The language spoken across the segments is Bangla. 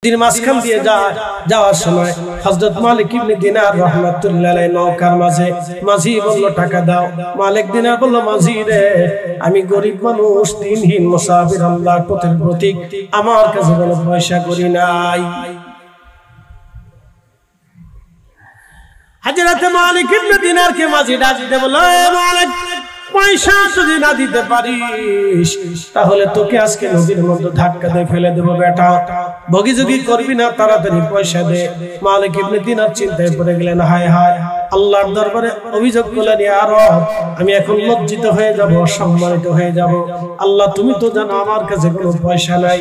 দিন মাঝখান দিয়ে যাওয়ার সময় হযরত মালিক ইবনে দিনার রাহমাতুল্লাহ আলাইহি নৌকার মাঝে মাঝি বলল টাকা দাও। মালিক দিনার বলল মাঝি রে, আমি গরিব মানুষ, দিনহীন মুসাফির, আল্লাহর পথের প্রতীক, আমার কাছে কোনো পয়সা করি নাই। হযরত মালিক ইবনে দিনারকে মাঝি ডাক দিতে বলল, মালিক পয়সা যদি না দিতে পারিস তাহলে তোকে আজকে নদীর মধ্যে ধাক্কা দিয়ে ফেলে দেবো বেটা, বগিযোগি করবি না, তাড়াতাড়ি পয়সা দে। মালিক ইবনে দিনার চিন্তায় পড়ে গেলেন, হায় হায়, আল্লাহর দরবারে অভিযোগ করলেন, ইয়া রব, আমি এখন লজ্জিত হয়ে যাব, অসম্মানিত হয়ে যাব। আল্লাহ তুমি তো জানো আমার কাছে কোনো পয়সা নাই।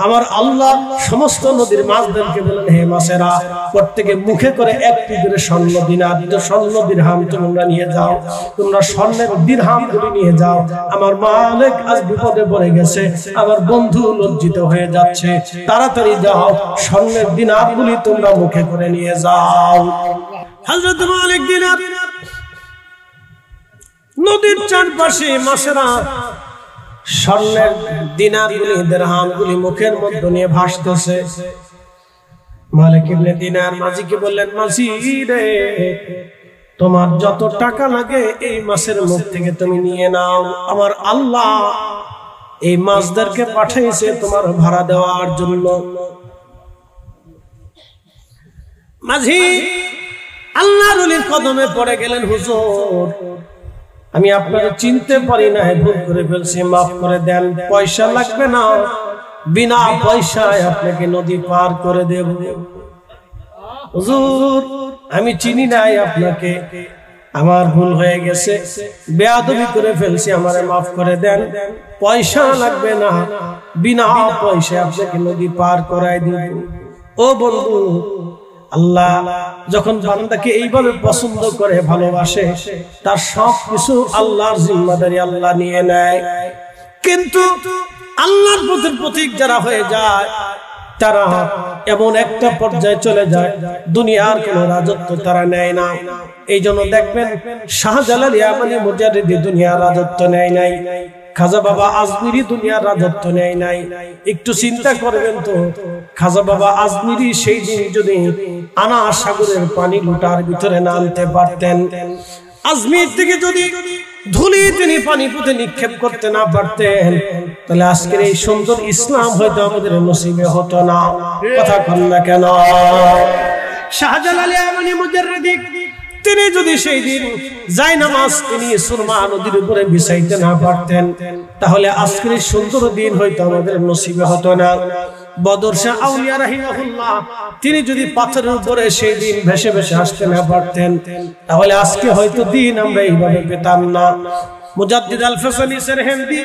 আমার আল্লাহ সমস্ত নদীর মাছদেরকে বলেন, হে মাছেরা, প্রত্যেকে মুখে করে একটি করে স্বর্ণ দিনার, স্বর্ণ দিরহাম তোমরা নিয়ে যাও, তোমরা স্বর্ণের দিরহাম গুলি নিয়ে যাও। আমার মালিক আজ বিপদে পড়ে গেছে, আমার বন্ধু লজ্জিত হয়ে যাচ্ছে, তাড়াতাড়ি যাও, স্বর্ণের দিনার গুলি তোমরা মুখে করে নিয়ে যাও। হযরত মালিক দিনার নদীর চারপাশে মাছেরা স্বর্ণের দিনার গুলি, দিরহাম গুলি মুখের মধ্যে নিয়ে ভাসতেছে। মালিক ইবনে দিনার মাঝিকে বললেন, মাঝি রে, তোমার যত টাকা লাগে এই মাছের মুখ থেকে তুমি নিয়ে নাও। আমার আল্লাহ এই মাছদেরকে পাঠাইছে তোমার ভাড়া দেওয়ার জন্য। মাঝি আল্লাহর ওলির কদমে পড়ে গেলেন, হুজুর, আমি আপনাকে চিনতে পারি না, ভুল করে ফেলছি, মাফ করে দেন, পয়সা লাগবে না, বিনা পয়সায় আপনাকে নদী পার করে দেব। হুজুর, আমি চিনি নাই আপনাকে, আমার ভুল হয়ে গেছে, বেয়াদবি করে ফেলছি, আমারে মাফ করে দেন, পয়সা লাগবে না, বিনা পয়সায় আপনাকে নদী পার করাই দেব। ও বন্ধু, আল্লাহ যখন বান্দাকে এইভাবে পছন্দ করে, ভালোবাসে, তার সব কিছু আল্লাহর জিম্মাদারি আল্লাহ নিয়ে নেয়। কিন্তু আল্লাহর পথের প্রতীক যারা হয়ে যায়, তারা এমন একটা পর্যায়ে চলে যায়, দুনিয়ার কোন রাজত্ব তারা নেয় না। এই জন্য দেখবেন শাহজালাল ইয়ামানি মুজাদ্দিদি দুনিয়ার রাজত্ব নেয় নাই, খাজা বাবা আজমিরি দুনিয়ার রাজত্ব নেয় নাই। একটু চিন্তা করবেন তো, খাজা বাবা আজমিরি সেই দিন যদি আনা সাগরের পানি লুটার ভিতরে না আনতে পারতেন, আজমির থেকে যদি ধুলি তিনি পানিপথে নিক্ষেপ করতে না পারতেন, তাহলে আজকের এই সুন্দর ইসলাম হয়তো আমাদের নসিবে হতো না। কথা কন না কেন? শাহজালাল ইয়ামানি মুজাদ্দিদ তিনি যদি সেই দিন জায়নামাজ তিনি সুরমা নদীর উপরে বিছাইতে না পারতেন, তাহলে আজকের এই সুন্দর দিন হয়তো আমাদের নসিবে হতো না। বদর শাহ আউলিয়া রাহিমাহুল্লাহ তিনি যদি পাথরের উপরে সেই দিন ভেসে ভেসে আসতে না পারতেন, তাহলে আজকে হয়তো দিন আমরা এইভাবে পেতাম না। মুজাদ্দিদ আল ফেসালি সেরহিন্দি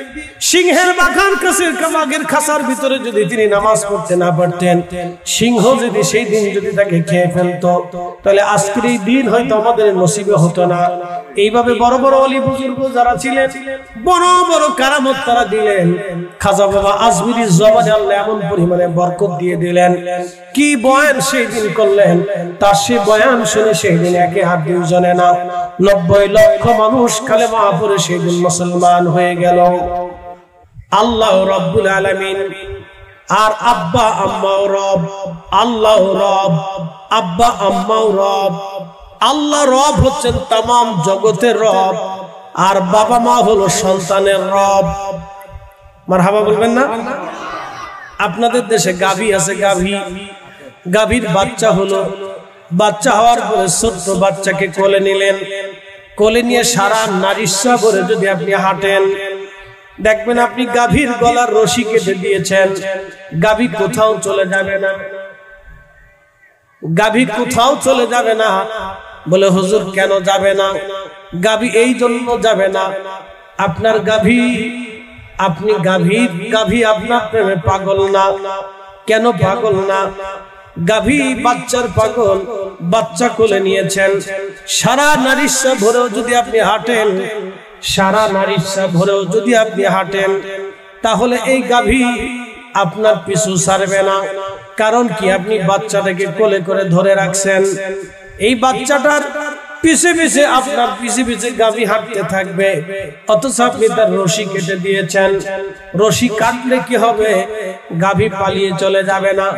সিংহের বাগান কাছের কামাগের খাসার ভিতরে যদি তিনি নামাজ পড়তে না পারতেন, সিংহ যদি সেই দিন যদি তাকে খেয়ে ফেলতো, তাহলে আজকের এই দিন হয়তো আমাদের নসিবে হতো না। এইভাবে বড় বড় ওলি বুজুর্গ যারা ছিলেন, বড় বড় কারামত তারা দিলেন। খাজা বাবা আজমিরির জবানে আল্লাহ এমন পরিমাণে বরকত দিয়ে দিলেন, কি বয়ান সেই দিন করলেন, তার সে বয়ান শুনে সেই দিন একে হাত দুইজনে না 90 লক্ষ মানুষ কালেমা পড়ে সেই দিন মুসলমান হয়ে গেল। আল্লাহ রাব্বুল আলামিন আর আব্বা আম্মাও রব, আল্লাহ রব, আব্বা আম্মাও রব। আল্লাহ রব হচ্ছেন তামাম জগতের রব, আর বাবা মা হলো সন্তানের রব। মারহাবা বলবেন না? আপনাদের দেশে গাভী আছে, গাভীর বাচ্চা হলো, বাচ্চা হওয়ার পরে ছোট্ট বাচ্চাকে কোলে নিলেন, কোলে নিয়ে সারা নারিশা ভরে যদি আপনি হাঁটেন, দেখবেন আপনি গাভীর গলার রশি কেটে দিয়েছেন, গাভী কোথাও চলে যাবে না, গাভী কোথাও চলে যাবে না। বলে হুজুর কেন যাবে না? গাভী এই জন্য যাবে না, আপনার গাভী, আপনি গাভী আপনার প্রেমে পাগল না। কেন পাগল না? গাভী বাচ্চার পাগল, বাচ্চা কোলে নিয়েছেন, সারা নারিশা ভরেও যদি আপনি হাঁটেন, সারা নারিশা ভরেও যদি আপনি হাঁটেন, তাহলে এই গাভী আপনার পিছু ছাড়বে না। কারণ কি? আপনি বাচ্চাটাকে কোলে করে ধরে রাখছেন। এই বাচ্চাটার পিছে পিছে আপনার পিছে পিছে গাভী হাঁটতে থাকবে, অথচ আপনি তার রশি কেটে দিয়েছেন। রশি কাটলে কি হবে? গাভী পালিয়ে চলে যাবে না,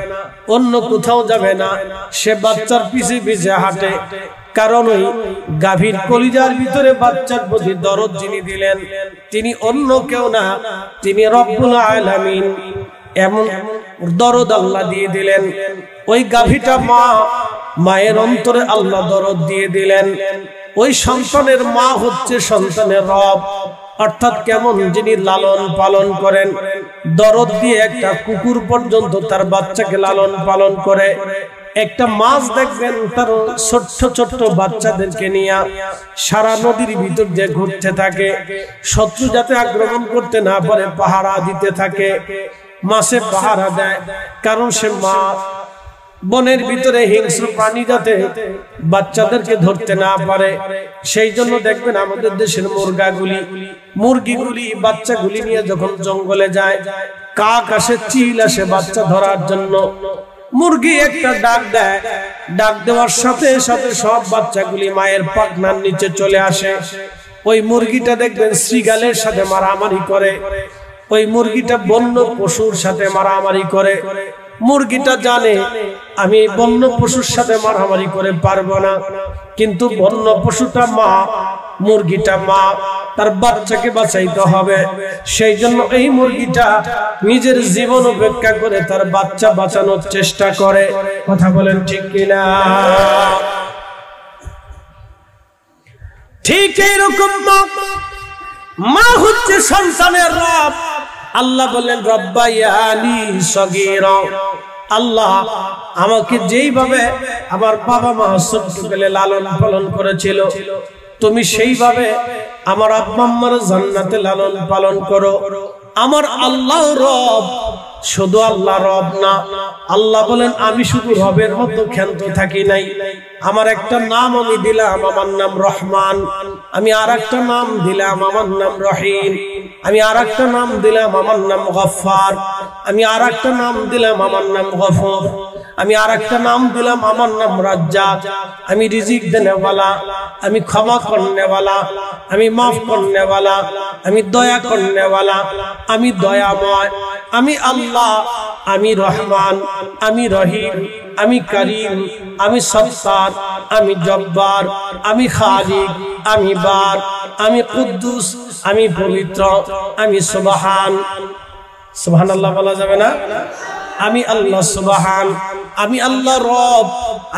অন্য কোথাও যাবে না, সে বাচ্চার পিছে পিছে হাঁটে। কারণ ওই গাভীর কলিজার ভিতরে বাচ্চার প্রতি দরদ যিনি দিলেন তিনি অন্য কেউ না, তিনি রব্বুল আলামিন। এমন দরদ আল্লাহ দিয়ে দিলেন। ওই গাভীটা মা, মায়ের অন্তরে আল্লাহ দরদ দিয়ে দিলেন। ওই সন্তানের মা হচ্ছে সন্তানের রব, অর্থাৎ কেমন? যিনি লালন পালন করেন, দরদ দিয়ে একটা কুকুর পর্যন্ত তার বাচ্চাকে লালন পালন করে। একটা মাছ দেখবেন তার ছোট্ট ছোট্ট বাচ্চাদেরকে নিয়ে সারা নদীর ভিতর দিয়ে ঘুরতে থাকে, শত্রু যাতে আক্রমণ করতে না পারে পাহারা দিতে থাকে। মাছে পাহারা দেয়, কারণ সে মা বনের ভিতরে হিংস্র প্রাণী যাতে বাচ্চাদেরকে ধরতে না পারে। সেই জন্য দেখবেন আমাদের দেশের মুরগিগুলি বাচ্চাগুলি নিয়ে যখন জঙ্গলে যায়, কাক আসে, চিল আসে বাচ্চা ধরার জন্য। মুরগি একটা ডাক দেয়, ডাক দেওয়ার সাথে সাথে সব বাচ্চাগুলি মায়ের পাখনার নিচে চলে আসে। ওই মুরগিটা দেখবেন শৃগালের সাথে মারামারি করে, ওই মুরগিটা বন্য পশুর সাথে মারামারি করে। মুরগিটা জানে আমি বন্য পশুর সাথে মারামারি করে পারবো না, কিন্তু বন্য পশুটা মা, মুরগিটা মা, তার বাচ্চাকে বাঁচাইতে হবে। সেই জন্য এই মুরগিটা নিজের জীবন উপেক্ষা করে তার বাচ্চা বাঁচানোর চেষ্টা করে। কথা বলেন ঠিক কিনা? ঠিক এইরকম মা হচ্ছে সন্তানের রব। আল্লাহ বললেন রব্বায়ানি সগীরা, আল্লাহ আমাকে যেইভাবে আমার বাবা মা ছোট্টবেলে লালন পালন করেছিল, তুমি সেইভাবে আমার আব্বা আম্মার জান্নাতে লালন পালন করো। আমার আল্লাহ রব, শুধু আল্লাহ রব না, আল্লাহ বলেন আমি শুধু রবের মতো ক্ষান্ত থাকি নাই। আমার একটা নাম আমি দিলাম, আমার নাম রহমান। আমি আর একটা নাম দিলাম, আমার নাম রহিম। আমি আর একটা নাম দিলাম, আমার নাম গফফার। আমি আর একটা নাম দিলাম, আমার নাম গফুর। আমি আর একটা নাম দিলাম, আমার নাম রাজ্জাক। আমি রিজিক দেনেওয়ালা, আমি ক্ষমা করনেওয়ালা, আমি মাফ করনেওয়ালা, আমি দয়া করনেওয়ালা, আমি দয়াময়, আমি আল্লাহ, আমি রহমান, আমি রহিম, আমি করিম, আমি সত্তার, আমি জব্বার, আমি খালিক, আমি বার, আমি কুদ্দুস, আমি পবিত্র, আমি সুবহান। সুবহানাল্লাহ বলা যাবে না? আমি আল্লাহ সুবহান, আমি আল্লাহ রব।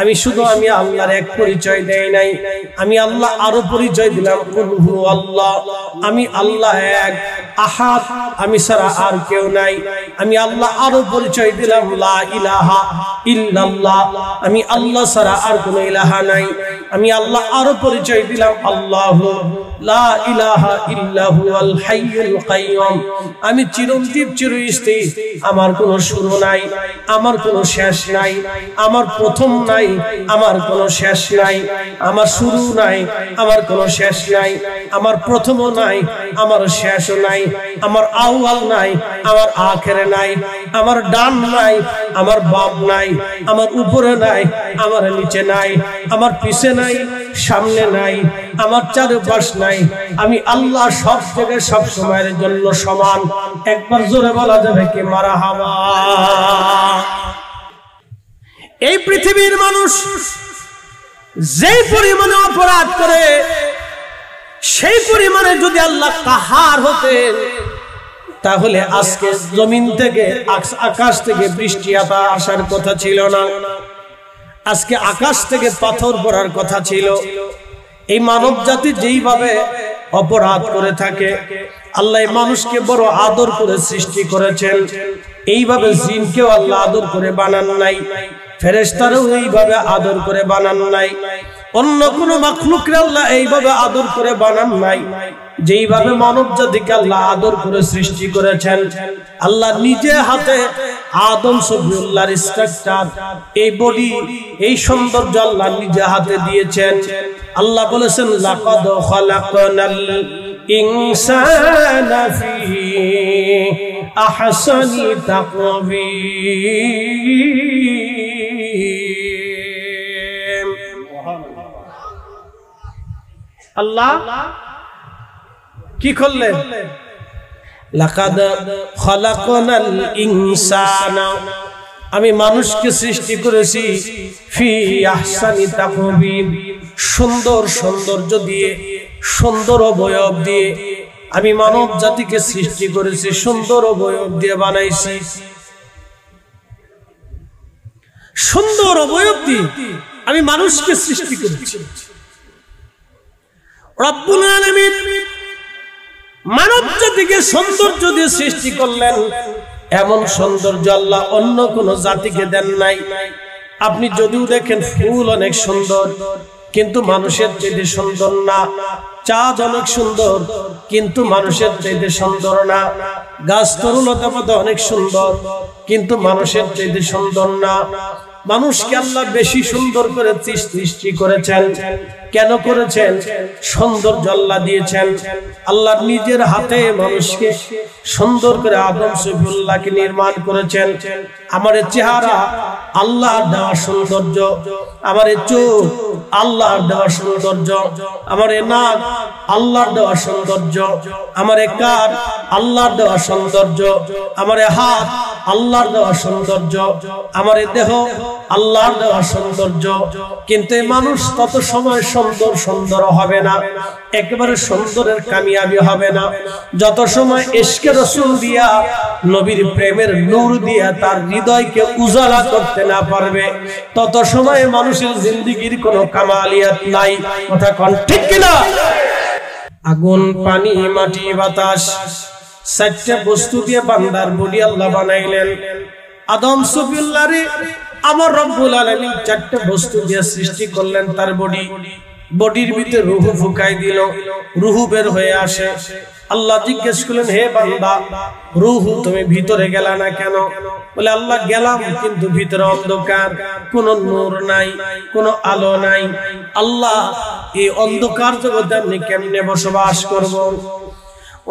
আমি শুধু আমি আল্লাহর এক পরিচয় দেই নাই, আমি আল্লাহ আরো পরিচয় দিলাম, কুল হু আল্লাহ, আমি আল্লাহ এক, আহাদ, আমি ছাড়া আর কেউ নাই। আমি আল্লাহ আরো পরিচয় দিলাম লা ইলাহা ইল্লাল্লাহ, আমি আল্লাহ ছাড়া আর কোনো ইলাহা নাই। আমি আল্লাহ আরো পরিচয় দিলাম আল্লাহু লা ইলাহা ইল্লাহু আল হাইয়ুল কাইয়ুম, আমি চিরঞ্জীব চিরস্থায়ী, আমার কোনো শুরু নাই, আমার কোনো শেষ নাই, আমার প্রথম নাই, আমার কোনো শেষ নাই, আমার শুরু নাই, আমার কোনো শেষ নাই, আমার প্রথমও নাই, আমার শেষও নাই, আমার আউয়াল নাই, আমার আখেরে নাই, আমার ডান নাই, আমার বাম নাই, আমার উপরে নাই, আমার নিচে নাই, আমার পিছে নাই, সামনে নাই, আমার চারপাশ নাই। আমি আল্লাহ সব জায়গায় সব সময়ের জন্য সমান। একবার জোরে বলা যাবে কি মারহাবা? এই পৃথিবীর মানুষ যেই পরিমাণে অপরাধ করে, সেই পরিমাণে যদি আল্লাহ কাহার হতেন, তাহলে আজকে জমিন থেকে, আকাশ থেকে বৃষ্টি আসার কথা ছিল না, আজকে আকাশ থেকে পাথর পড়ার কথা ছিল। এই মানব জাতি যেইভাবে অপরাধ করে থাকে, আল্লাহ মানুষকে বড় আদর করে সৃষ্টি করেছেন। এইভাবে জিনকেও আল্লাহ আদর করে বানান নাই, ফেরেশতারাও এইভাবে আদর করে বানান নাই, অন্য কোন মাখলুককে আল্লাহ এইভাবে আদর করে বানান নাই। যেইভাবে মানব জাতিকে আল্লাহ আদর করে সৃষ্টি করেছেন, আল্লাহ নিজে হাতে আদম সফিউল্লাহর স্ট্রাকচার, এই বডি, এই সৌন্দর্য আল্লাহ নিজে হাতে দিয়েছেন। আল্লাহ বলেছেন লাকাদ খালাকনাল ইনসানা ফি আহসানি তাকওয়িম। আল্লাহ কি করলেন? লাকাদ খালাকনাল ইনসানা, আমি মানুষকে সৃষ্টি করেছি ফি আহসানি তাকবীম, সুন্দর সৌন্দর্য দিয়ে, সুন্দর অবয়ব দিয়ে আমি মানব জাতিকে সৃষ্টি করেছি, সুন্দর অবয়ব দিয়ে বানাইছি, সুন্দর অবয়ব দিয়ে আমি মানুষকে সৃষ্টি করেছি। রব্বুল আলামিন মানব জাতিকে সৌন্দর্য দিয়ে সৃষ্টি করলেন। এমন সৌন্দর্য আল্লাহ অন্য কোন জাতিকে দেন নাই। আপনি যদিও দেখেন ফুল অনেক সুন্দর, কিন্তু মানুষের চাইতে সুন্দর না। চাঁদ অনেক সুন্দর, কিন্তু মানুষের চাইতে সুন্দর না। গাছ তরুলতা পাতা অনেক সুন্দর, কিন্তু মানুষের চাইতে সুন্দর না। মানুষকে আল্লাহ বেশি সুন্দর করে সৃষ্টি করেছেন। কেন করেছেন? সৌন্দর্য আল্লাহ দিয়েছেন। আল্লাহ নিজের হাতে মানুষকে সুন্দর করে আদম সফিউল্লাহকে নির্মাণ করেছেন। আমার চেহারা আল্লাহর দেওয়া সৌন্দর্য, আমার চোখ আল্লাহর দেওয়া সৌন্দর্য, আমার নাক আল্লাহর দেওয়া সৌন্দর্য, আমার কান আল্লাহর দেওয়া সৌন্দর্য, আমার হাত আল্লাহর দেওয়া সৌন্দর্য, আমার দেহ আল্লাহর দেওয়া সৌন্দর্য। কিন্তু মানুষ তত সময় সুন্দর হবে না, একেবারে সুন্দরের কামিয়াবি হবে না, যত সময় ইশকে রাসূল দিয়া, নবীর প্রেমের নূর দিয়া তার হৃদয়কে উজালা করতে না পারবে, তত সময় মানুষের জিন্দেগির কোনো কামালিয়াত নাই। কথা কোন ঠিক কিনা? আগুন, পানি, মাটি, বাতাস, চারটা বস্তু দিয়ে বান্দার বডি আল্লাহ বানাইলেন। আদম সফিউল্লাহরে আমার রব্বুল আলামিন চারটা বস্তু দিয়ে সৃষ্টি করলেন। তার বডির ভিতরে রূহ ফুকাই দিল, রূহ বের হয়ে আসে। আল্লাহ জিজ্ঞেস করলেন, হে বান্দা, রূহ তুমি ভিতরে গেলা না কেন? বলে, আল্লাহ গেলাম, কিন্তু ভিতরে অন্ধকার, কোন নূর নাই, কোন আলো নাই। আল্লাহ এই অন্ধকার জগতে আপনি কেমনে বসবাস করব?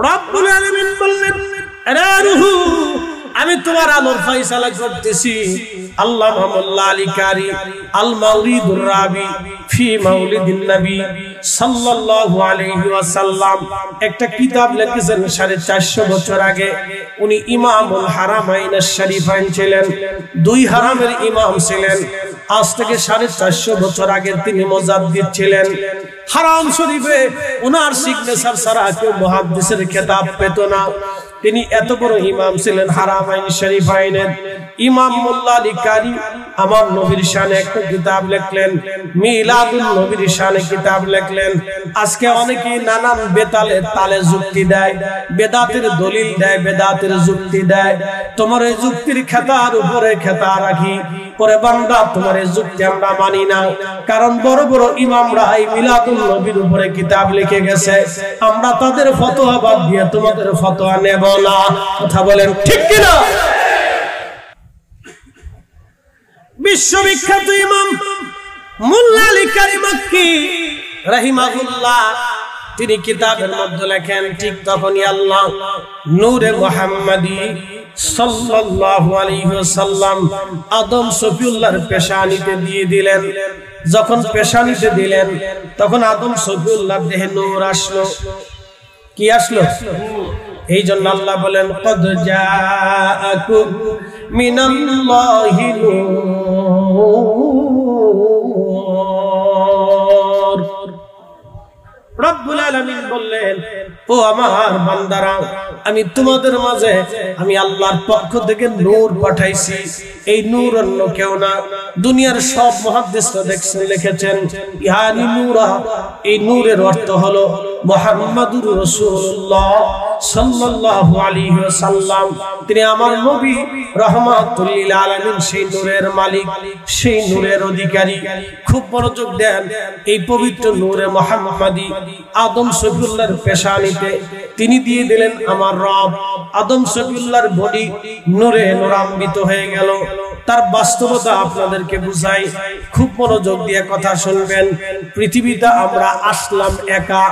রব্বুল আলামিন বললেন, আরে রূহ, আমি তোমার আলোর ফয়সালা করতেছি। আল্লাহ মুহাম্মদ আলী কারি আল মাউলিদুর রাবি ফি মাউলিদিন নবী সাল্লাল্লাহু আলাইহি ওয়াসাল্লাম একটা কিতাব লিখেছেন 450 বছর আগে। উনি ইমামুল হারামাইন শরীফাইন ছিলেন, দুই হারামের ইমাম ছিলেন। আজ থেকে 450 বছর আগে তিনি মুজাদ্দিদ ছিলেন। হারাম শরীফে ওনার সিগনেচার ছাড়া কেউ মুহাদ্দিসের খেতাব পেত না। তিনি এত বড় ইমাম ছিলেন হারামাইন শরীফাইনের। ইমাম মোল্লা আলী কারি আমার নবীর শানে একটা কিতাব লিখলেন, মিলাদুন নবীর শানে কিতাব লিখলেন। আজকে অনেকেই নানান বেতালে তালে যুক্তি দেয়, বেদাতের দলিল দেয়, বেদাতের যুক্তি দেয়। তোমার এই যুক্তির খেতার উপরে খেতা রাখি, পরে বান্দা তোমার এই যুক্তি আমরা মানি না। কারণ বড় বড় ইমামরা এই মিলাদুন নবীর উপরে কিতাব লিখে গেছে, আমরা তাদের ফতোয়া বাদ দিয়ে তোমাদের ফতোয়া নেব না। কথা বলেন ঠিক কিনা? বিশ্ববিখ্যাত ইমাম মোল্লা আলী কারি মক্কি রাহিমাহুল্লাহ তিনি কিতাবের মধ্যে লেখেন, ঠিক তখনই আল্লাহ নূরে মুহাম্মাদি সাল্লাল্লাহু আলাইহি ওয়াসাল্লাম আদম সফিউল্লাহর পেশানিতে দিয়ে দিলেন। যখন পেশানিতে দিলেন, তখন আদম সফিউল্লাহর দেহে নূর আসলো। কি আসলো? এই জন্য আল্লাহ বলেন, কদ জাআকুম মিনাল্লাহি নূর। রব্বুল আলামিন বললেন, ও আমার বান্দারা, আমি তোমাদের মাঝে আমি আল্লাহর পক্ষ থেকে নূর পাঠাইছি। এই নূর অন্য কেউ না। দুনিয়ার সব মুহাদ্দিসরা দেখছেন, লিখেছেন ইয়ানি নূরা। এই নূরের অর্থ হলো মুহাম্মাদুর রাসূলুল্লাহ সাল্লাল্লাহু আলাইহি ওয়াসাল্লাম। তিনি আমার নবী রাহমাতুল লিল আলামিন, সেই নূরের মালিক, সেই নূরের অধিকারী। খুব মনোযোগ দেন। এই পবিত্র নূরে মুহাম্মাদি আদম সফিউল্লাহর পেশানিতে তিনি দিয়ে দিলেন আমার রব। আদম সফিউল্লাহর বডি নূরে নূরান্বিত হয়ে গেল। তার বাস্তবতা আপনাদেরকে বুঝাই, খুব মনোযোগ দিয়ে কথা শুনবেন। পৃথিবীতে আমরা আসলাম একা।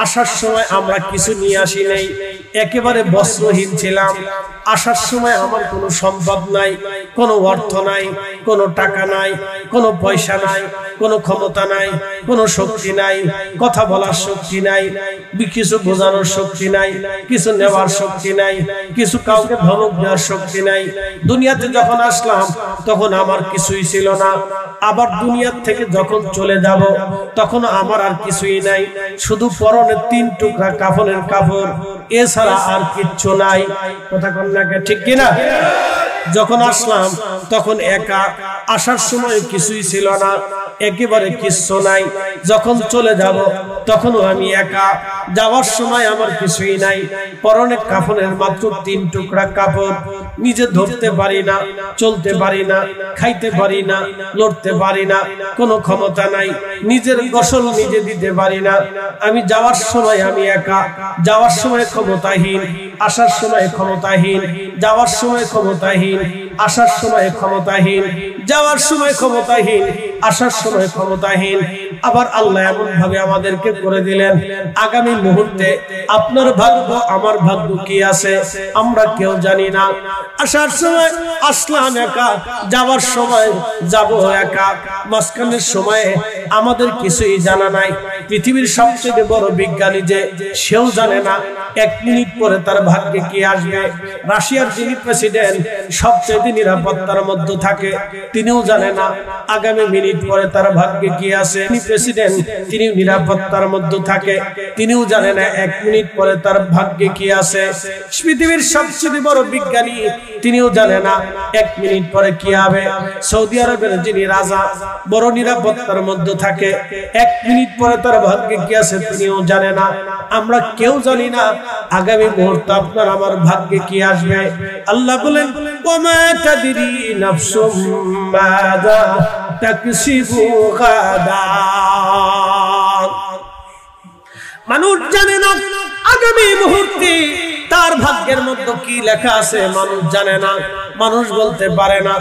আসার সময় আমরা কিছু নিয়ে আসি নাই, একেবারে বস্ত্রহীন ছিলাম। আসার সময় আমার কোনো সম্পদ নাই, কোনো অর্থ নাই, কোনো টাকা নাই, কোনো পয়সা নাই, কোনো ক্ষমতা নাই, কোনো শক্তি নাই, কথা বলার শক্তি নাই, কিছু বোঝানোর শক্তি নাই, কিছু নেওয়ার শক্তি নাই, কিছু কাউকে ধমক দেওয়ার শক্তি নাই। দুনিয়াতে যখন আসলাম তখন আমার কিছুই ছিল না, আবার দুনিয়ার থেকে যখন চলে যাব তখন আমার আর কিছুই নাই, শুধু পরনে 3 টুকরা কাফনের কাপড়, এছাড়া আর কিচ্ছু নাই। কথা কোন নাকি ঠিক কিনা? যখন আসলাম তখন একা, আসার সময় কিছুই ছিল না, একেবারে কিচ্ছু নাই। যখন চলে যাব তখনও আমি একা, যাওয়ার সময় আমার কিছুই নাই, পরনে কাফনের মাত্র 3 টুকরা কাপড়, নিজে ধরতে পারি না, চলতে পারি না, খাইতে পারি না, লড়তে পারি না, কোনো ক্ষমতা নাই, নিজের গোসল নিজে দিতে পারি না। আমি যাওয়ার সময় আমি একা, যাওয়ার সময় ক্ষমতাহীন, আসার সময় ক্ষমতাহীন, যাওয়ার সময় ক্ষমতাহীন, আসার সময় ক্ষমতাহীন, যাওয়ার সময় ক্ষমতাহীন, আসার সময় ক্ষমতাহীন। আবার আল্লাহ এমন ভাবে আমাদেরকে করে দিলেন, আগামী মুহূর্তে আপনার ভাগ্য আমার ভাগ্য কি আছে আমরা কেউ জানি না। আসার সময় আসলাম একা, যাওয়ার সময় যাব একা, মাঝখানের সময়ে আমাদের কিছুই জানা নাই। পৃথিবীর সবচেয়ে বড় বিজ্ঞানী যে, সেও জানে না 1 মিনিট পরে তার ভাগ্যে কি আসবে। রাশিয়ার যিনি প্রেসিডেন্ট, সবচেয়ে নিরাপত্তার মধ্যে থাকে, তিনিও জানে না আগামী মিনিট পরে তার ভাগ্যে কি আছে। প্রেসিডেন্ট তিনিও নিরাপত্তার মধ্যে থাকে, তিনিও জানে না 1 মিনিট পরে তার ভাগ্যে কি আছে। পৃথিবীর সবচেয়ে বড় বিজ্ঞানী, তিনিও জানে না 1 মিনিট পরে কি হবে। সৌদি আরবের যিনি রাজা, বড় নিরাপত্তার মধ্যে থাকে, 1 মিনিট পরে তার ভাগ্যে কি আছে তিনিও জানে না। আমরা কেউ জানি না আগামী মুহূর্তে আপনার আমার ভাগ্যে কি আসবে। আল্লাহ বলেন, ওমা তাদরি নাফসুম মাযা তাকসিবু গাদা। মানুষ জানে না আগামী মুহূর্তে তার ভাগ্যের মধ্যে কি লেখা আছে, মানুষ জানে না, মানুষ বলতে পারে না।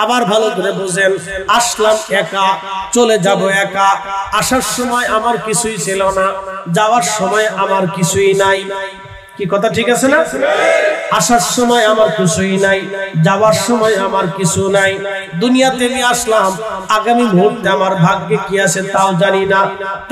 আবার ভালো করে বুঝেন, আসলাম একা, চলে যাব একা, আসার সময় আমার কিছুই ছিল না, যাওয়ার সময় আমার কিছুই নাই। কি কথা ঠিক আছে না? আসার সময় আমার কিছুই নাই, যাওয়ার সময় আমার কিছু নাই। দুনিয়াতে আমি আসলাম, আগামী মুহূর্তে আমার ভাগ্যে কি আছে তাও জানি না।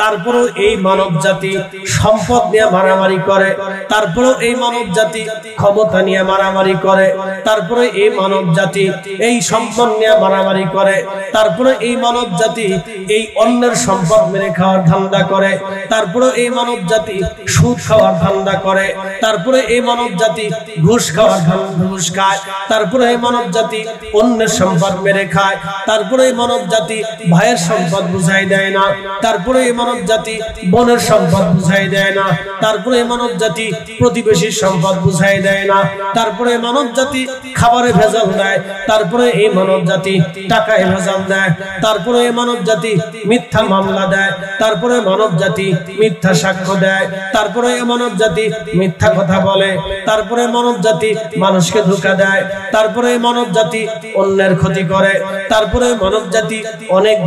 তারপরেও এই মানব জাতি সম্পদ নিয়ে মারামারি করে, তারপরেও এই মানব জাতি ক্ষমতা নিয়ে মারামারি করে, তারপরে এই মানব জাতি এই সম্পদ নিয়ে মারামারি করে, তারপরে এই মানব জাতি এই অন্যের সম্পদ মেরে খাওয়ার ধান্দা করে, তারপরে এই মানব জাতি সুদ খাওয়ার ধান্দা করে, তারপরে এই মানব জাতি ঘুষ খাওয়ার ঘুষ খায়, তারপরে এই মানব জাতি অন্যের সম্পদ মেরে খায়, তারপরে এই মানব জাতি ভাইয়ের সম্পদ বুঝাই দেয় না, তারপরে এই মানব জাতি বোনের সম্পদ বুঝাই দেয় না, তারপরে এই মানব জাতি প্রতিবেশীর সম্পদ বুঝাই দেয় না, তারপরে এই মানব জাতি খাবারে ভেজাল দেয়, তারপরে এই মানব জাতি টাকায় ভেজাল দেয়, তারপরে এই মানব জাতি মিথ্যা মামলা দেয়, তারপরে মানব জাতি মিথ্যা সাক্ষ্য দেয়, তারপরে এই মানব জাতি মিথ্যা কথা বলে, তারপরে মানব জাতি মানুষকে ধোঁকা দেয়, তারপরে মানব জাতি অন্যের ক্ষতি করে, তারপরে মানব জাতি অনেক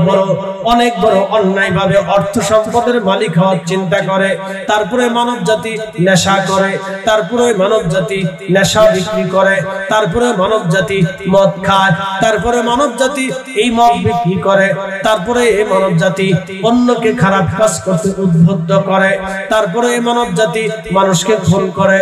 বড় অন্যায় ভাবে অর্থ সম্পদের মালিক হওয়ার চিন্তা করে, তারপরে মানব জাতি নেশা করে, তারপরে মানব জাতি নেশা বিক্রি করে, তারপরে মানব জাতি মদ খায়, তারপরে মানব জাতি এই মদ বিক্রি করে, তারপরে এই মানব জাতি অন্যকে খারাপ কাজ করতে উদ্বুদ্ধ করে, তারপরে এই মানব জাতি মানুষকে খুন করে,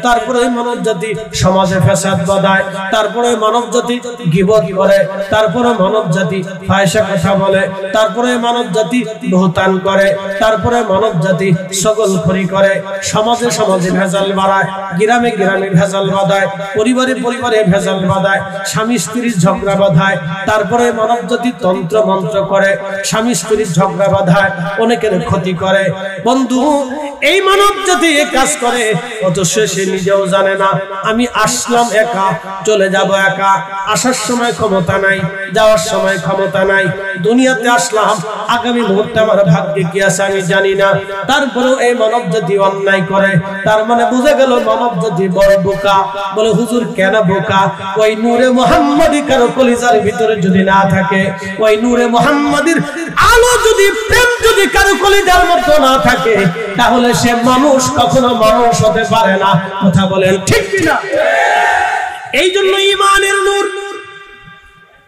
তারপরে মানব জাতি সমাজে ফ্যাসাদ বাঁধায়, তারপরে মানব জাতি গীবত করে, তারপরে মানব জাতি ফাহিশা কথা বলে, তারপরে মানব জাতি বহতান করে, তারপরে মানব জাতি ছগলখড়ি করে, সমাজে ভেজাল বাড়ায়, গ্রামে ভেজাল বাঁধায়, পরিবারে ভেজাল বাঁধায়, স্বামী স্ত্রীর ঝগড়া বাঁধায়, তারপরে মানব জাতি তন্ত্র মন্ত্র করে, স্বামী স্ত্রীর ঝগড়া বাঁধায়, অনেকের ক্ষতি করে। বন্ধু, এই মানব জাতি এই কাজ করে, অথচ সে নিজেও জানে না আমি আসলাম একা, চলে যাব একা, আসার সময় ক্ষমতা নাই, যাওয়ার সময় ক্ষমতা নাই। দুনিয়াতে আসলাম, আগামী মুহূর্তে আমার ভাগ্যে কি আছে আমি জানি না। তারপরেও এই মানব জাতি অন্যায় করে, তার মানে বুঝে গেল মানব জাতি বড় বোকা। বলে হুজুর কেন বোকা? ওই নূরে মুহাম্মাদি কারো কলিজার ভিতরে যদি না থাকে, ওই নূরে মুহাম্মাদির আলো যদি, প্রেম যদি কারো কলিজার মধ্যে না থাকে, তাহলে সে মানুষ কখনো মানুষ হতে পারে না। কথা বলেন ঠিক কিনা? এই জন্য ঈমানের নূর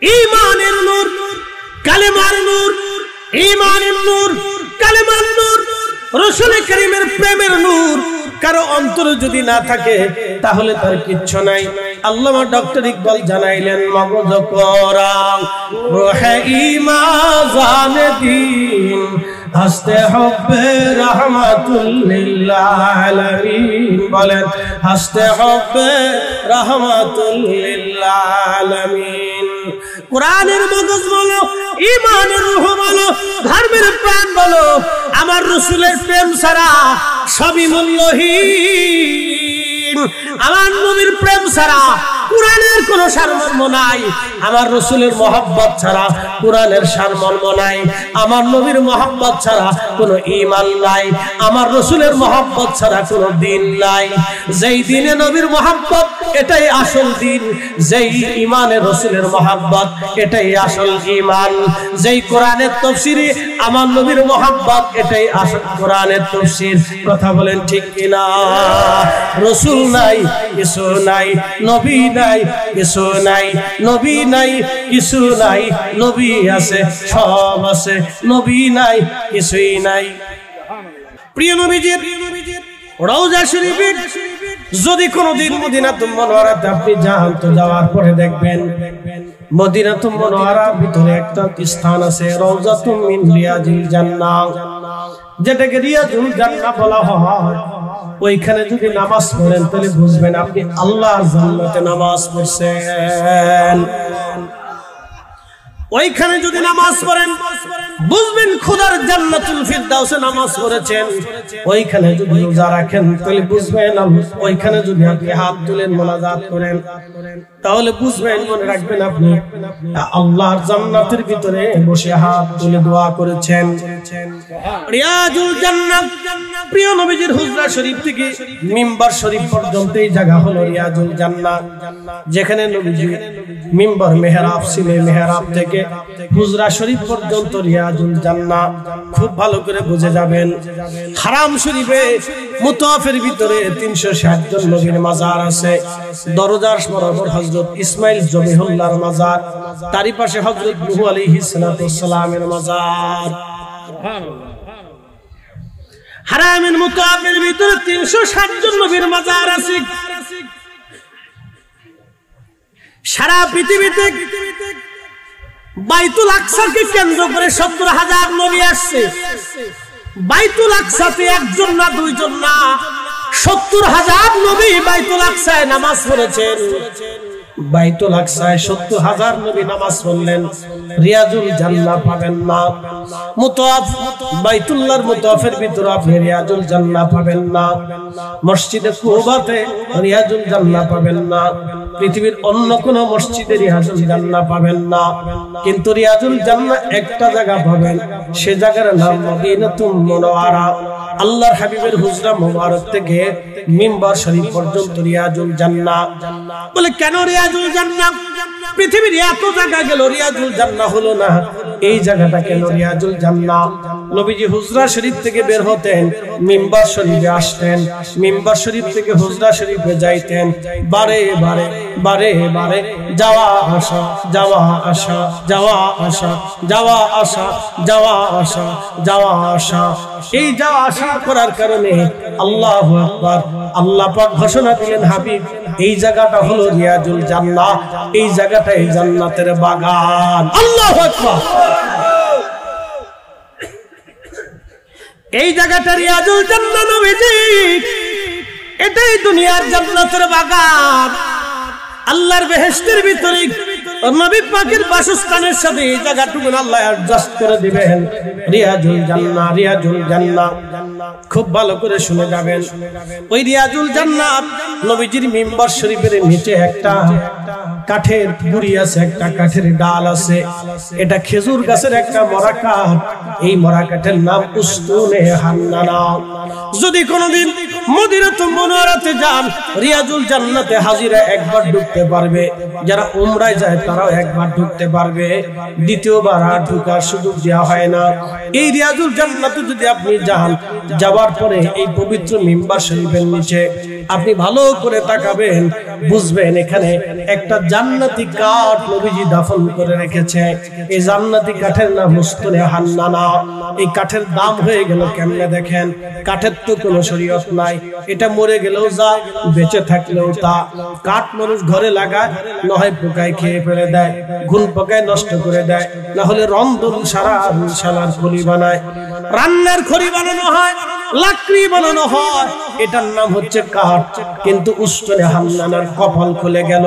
ঈমানের নূর, কালেমার নূর, ঈমানের নূর, কালেমার নূর, রাসূল কারীমের প্রেমের নূর কারো অন্তরে যদি না থাকে তাহলে তার কিচ্ছু নাই। আল্লামা ডক্টর ইকবাল জানাইলেন, মগজ কোরআন রোহে ঈমান জানে দ্বীন হাসতে হবে রহমাতুল লিল আলামিন। বলেন হাসতে হবে রহমাতুল লিল আলামিন। কোরআনের মগজ বলো, ঈমানের রূহ বলো, ধর্মের প্রাণ বলো, আমার রাসূলের প্রেম ছাড়া সবই মূল্যহীন। আমার নবীর প্রেম ছাড়া কোরআনের কোনো সারমর্ম নাই। আমার রাসূলের মহব্বত ছাড়া কোরআনের সারমর্ম নাই। আমার নবীর মহব্বত ছাড়া কোনো ঈমান নাই। আমার রাসূলের মহব্বত ছাড়া কোনো দ্বীন নাই। যেই দ্বীনে নবীর মহব্বত এটাই আসল দ্বীন, যেই ঈমানে রাসূলের মহব্বত এটাই আসল ঈমান, যেই কোরআনের তাফসীরে আমার নবীর মহব্বত এটাই আসল কোরআনের তাফসীর। কথা বলেন ঠিক কিনা? রাসূল নাই, কিছু নাই, নবী নাই, কিছু নাই, নবী নাই, কিছু নাই, নবী আছে, সব আছে, নবী নাই, কিছুই নাই। প্রিয় নবীজির রওজা শরীফে যদি কোনদিন মদিনাতুল মুনাওয়ারাতে আপনি যান তো যাওয়ার পরে দেখবেন মদিনাতুল মুনাওয়ারার ভিতরে একটা স্থান আছে, রওজাতুম মিন রিয়াজিল জান্নাহ, যেটাকে রিয়াজুল জান্নাহ বলা হয়। ওইখানে যদি নামাজ পড়েন তাহলে বুঝবেন আপনি আল্লাহর জান্নাতে নামাজ পড়ছেন। ওইখানে যদি নামাজ পড়েন বুঝবেন খোদার জান্নাতুল ফিরদাউসে নামাজ পড়েছেন। ওইখানে যদি রোজা রাখেন তাহলে বুঝবেন, ওইখানে যদি আপনি হাত তুলেন মুনাজাত করেন তাহলে বুঝবেন, মনে রাখবেন আপনি আল্লাহর জান্নাতের ভিতরে বসে হাত তুলে দোয়া করেছেন। রিয়াজুল জান্নাহ, প্রিয় নবীজির হুজরা শরীফ থেকে মিম্বার শরীফ পর্যন্ত এই জায়গা হলো রিয়াজুল জান্নাহ, যেখানে নবীজি মিম্বার মেহরাব ছিল। মেহরাব থেকে হুজরা শরীফ পর্যন্ত রিয়াজুল জান্নাহ। খুব ভালো করে বুঝে যাবেন। হারাম শরীফে মুতাওয়াফের ভিতরে 360 জন নবীর মাজার আছে। দরজার বরাবর হযরত ইসমাঈল জবিহুল্লাহর মাজার, তারই পাশে হযরত নূহ আলাইহিস সালাতু ওয়াস সালামের মাজার। হারামের মুতাওয়াফের ভিতরে 360 জন নবীর মাজার আছে। সারা পৃথিবীতে বাইতুল আকসাকে কেন্দ্র করে 70,000 নবী আসছে। বাইতুল আকসাতে একজন না দুইজন না 70,000 নবী বাইতুল আকসায় নামাজ পড়েছেন। বাইতুল আকসায় 70,000 নবী নামাজ পড়লেন, রিয়াজুল জান্নাহ পাবেন না। মুতাওয়াফ বাইতুল্লাহর মুতাওয়াফের ভিতরে আপনি রিয়াজুল জান্নাহ পাবেন না। মসজিদে কুবাতে রিয়াজুল জান্নাহ পাবেন না। পৃথিবীর অন্য কোন মসজিদে রিয়াজুল জান্নাহ পাবেন না। কিন্তু রিয়াজুল জান্নাহ একটা জায়গা পাবেন, সে জায়গার নাম মদিনাতুল মুনাওয়ারা। আল্লাহর হাবিবের হুজরা মুবারক থেকে মিম্বার শরীফ পর্যন্ত রিয়াজুল জান্নাহ। বলে কেন রিয়াজুল জান্নাহ? পৃথিবীর এত জায়গা গেল, রিয়াজুল জান্নাহ হলো না। এই জায়গাটা কেন রিয়াজুল জান্নাহ? নবীজি হুজরা শরীফ থেকে বের হতেন, মিম্বার শরীফে আসতেন, মিম্বার শরীফ থেকে হুজরা শরীফে যাইতেন। বারে বারে বারে বারে যাওয়া আসা, যাওয়া আসা, যাওয়া আসা, যাওয়া আসা, যাওয়া আসা, যাওয়া আসা। এই যাওয়া আসা করার কারণে আল্লাহু আকবার, আল্লাহ পাক ঘোষণা দিলেন, হাবিব এই জায়গাটা হলো রিয়াজুল জান্নাহ, এই জায়গাটাই জান্নাতের বাগান। আল্লাহু আকবার। এই জায়গাটা রিয়াজুল জান্নাহ নবীজি, এটাই দুনিয়ার জান্নাতের বাগান। আল্লাহর বেহেশতের ভিতরে নবী পাকের বাসস্থানের সাথে এই জায়গাটুকু আল্লাহ অ্যাডজাস্ট করে দিবেন। রিয়াজুল জান্নাহ, রিয়াজুল জান্নাহ। খুব ভালো করে শুনে যাবেন। ওই রিয়াজুল জান্নাহ নবীজির মিম্বার শরীফের নিচে একটা কাঠের গুড়ি আছে, একটা কাঠের ডাল আছে। এটা খেজুর গাছের একটা মরা কাঠ। এই মরা কাঠের নাম উস্তুনে হান্নানা। যদি কোনদিন মদিনাতুল মুনাওয়ারাতে যান, রিয়াজুল জান্নাতে হাজিরা একবার ঢুকতে পারবে। যারা উমরায় যায় তারাও একবার ঢুকতে পারবে, দ্বিতীয়বার আর ঢোকার সুযোগ দেওয়া হয় না। এই রিয়াজুল জান্নাতে যদি আপনি যান, যাওয়ার পরে এই পবিত্র মিম্বার শরীফের নিচে আপনি ভালো করে তাকাবেন, বুঝবেন এখানে একটা জান্নাতি কাঠ নবীজি দাফন করে রেখেছে। এই জান্নাতি কাঠের নাম মুস্তুনে হান্নানা। এই কাঠের দাম হয়ে গেল কেমনে দেখেন। কাঠের তো কোনো শরীয়ত নাই, এটা মরে গেলেও যা, বেঁচে থাকলেও তা। কাঠ মানুষ ঘরে লাগায়, না হয় পোকায় খেয়ে ফেলে দেয়, ঘুন পোকায় নষ্ট করে দেয়, না হলে রন্ধন সারার খড়ি বানায়, রান্নার খড়ি বানানো হয়, লাকড়ি বানানো হয়, এটার নাম হচ্ছে কাঠ। কিন্তু উস্তুনে হান্নানার কপাল খুলে গেল।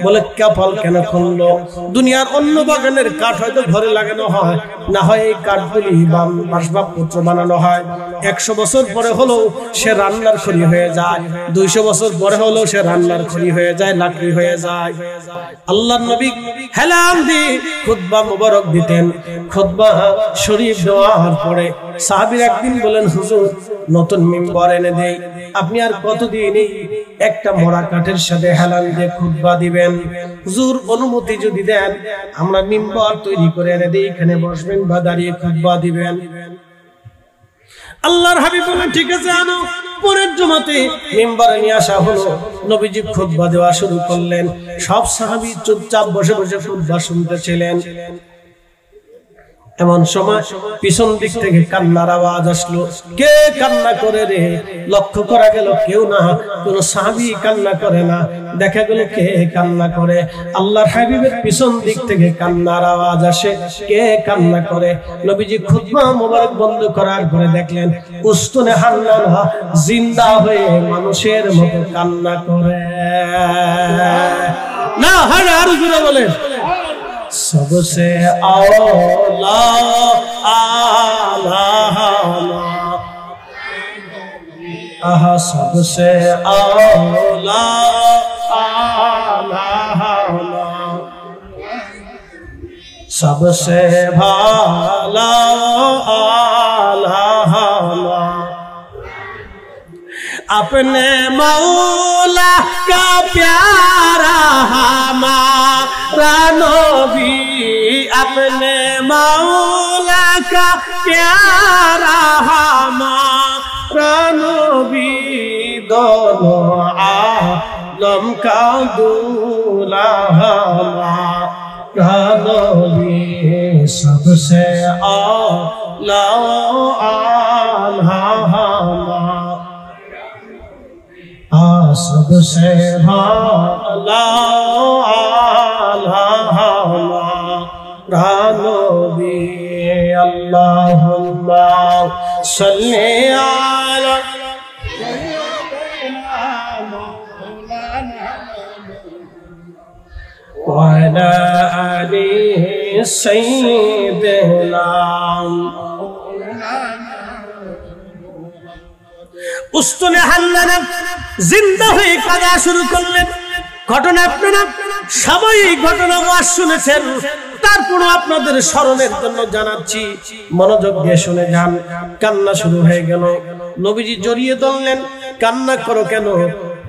বলে কপাল কেন খুললো? দুনিয়ার অন্য বাগানের কাঠ হয়তো ঘরে লাগানো হয়, না হয় এই কাঠগুলি আসবাবপত্র বানানো হয়। 100 বছর পরে হলো সে রান্নার খড়ি হয়ে যায়, 200 বছর পরে হলো সে রান্নার খড়ি হয়ে যায়, লাকড়ি হয়ে যায়। আল্লাহর নবী হেলাল দিয়ে খুতবা মুবারক দিতেন। খুতবা শরীফ দেওয়ার পরে সাহাবীর একদিন বলেন, হুজুর নতুন মিম্বর এনে দেই। আপনি আর কতদিন একটা মরা কাঠের সাথে হেলাল দিয়ে খুতবা দিবেন? হুজুর অনুমতি যদি দেন আমরা মিম্বর তৈরি করে এনে দেই, এখানে বসবেন বা দাঁড়িয়ে খুতবা দিবেন। আল্লাহর হাবিব বলেন, ঠিক আছে আনো। পরের জুমাতে মিম্বরে নিয়ে আসা হলো। নবীজি খুতবা দেওয়া শুরু করলেন। সব সাহাবী চুপচাপ বসে বসে খুতবা শুনতেছিলেন। এমন সময় পিছন দিক থেকে কান্নার আওয়াজ আসলো। কে কান্না করে রে? লক্ষ্য করা গেল কেউ না, কোন সাহাবী কান্না করে না। দেখা গেল কে কান্না করে? আল্লাহর হাবিবের পিছন দিক থেকে কান্নার আওয়াজ আসে। কে কান্না করে? নবীজি খুতবা মোবারক বন্ধ করার পরে দেখলেন উস্তুনে হান্নানা জিন্দা হয়ে মানুষের মতো কান্না করে। না হয় আরো জোরে বলেন, सबसे औला आला आहा, सबसे औला आला, सबसे भाला आला, अपने मौला का प्यारा हमारा नबी, अपने मौला का प्यारा हमारा नबी, दोनों आलम का दूल्हा हमारा नबी, सबसे आला आला सबसे भाला आला हमारा नबी। अल्लाहुम्मा सल्ली अला व अला आलि सय्यिदिना। উস্তুনে হান্নানা জিন্দা হয়ে কাঁদা শুরু করলেন। ঘটনা আপনারা সাময়িক ঘটনা ওয়াজ শুনেছেন, তারপরও আপনাদের স্মরণের জন্য জানাচ্ছি, মনোযোগ দিয়ে শুনে যান। কান্না শুরু হয়ে গেল। নবীজি জড়িয়ে ধরলেন। কান্না করো কেন?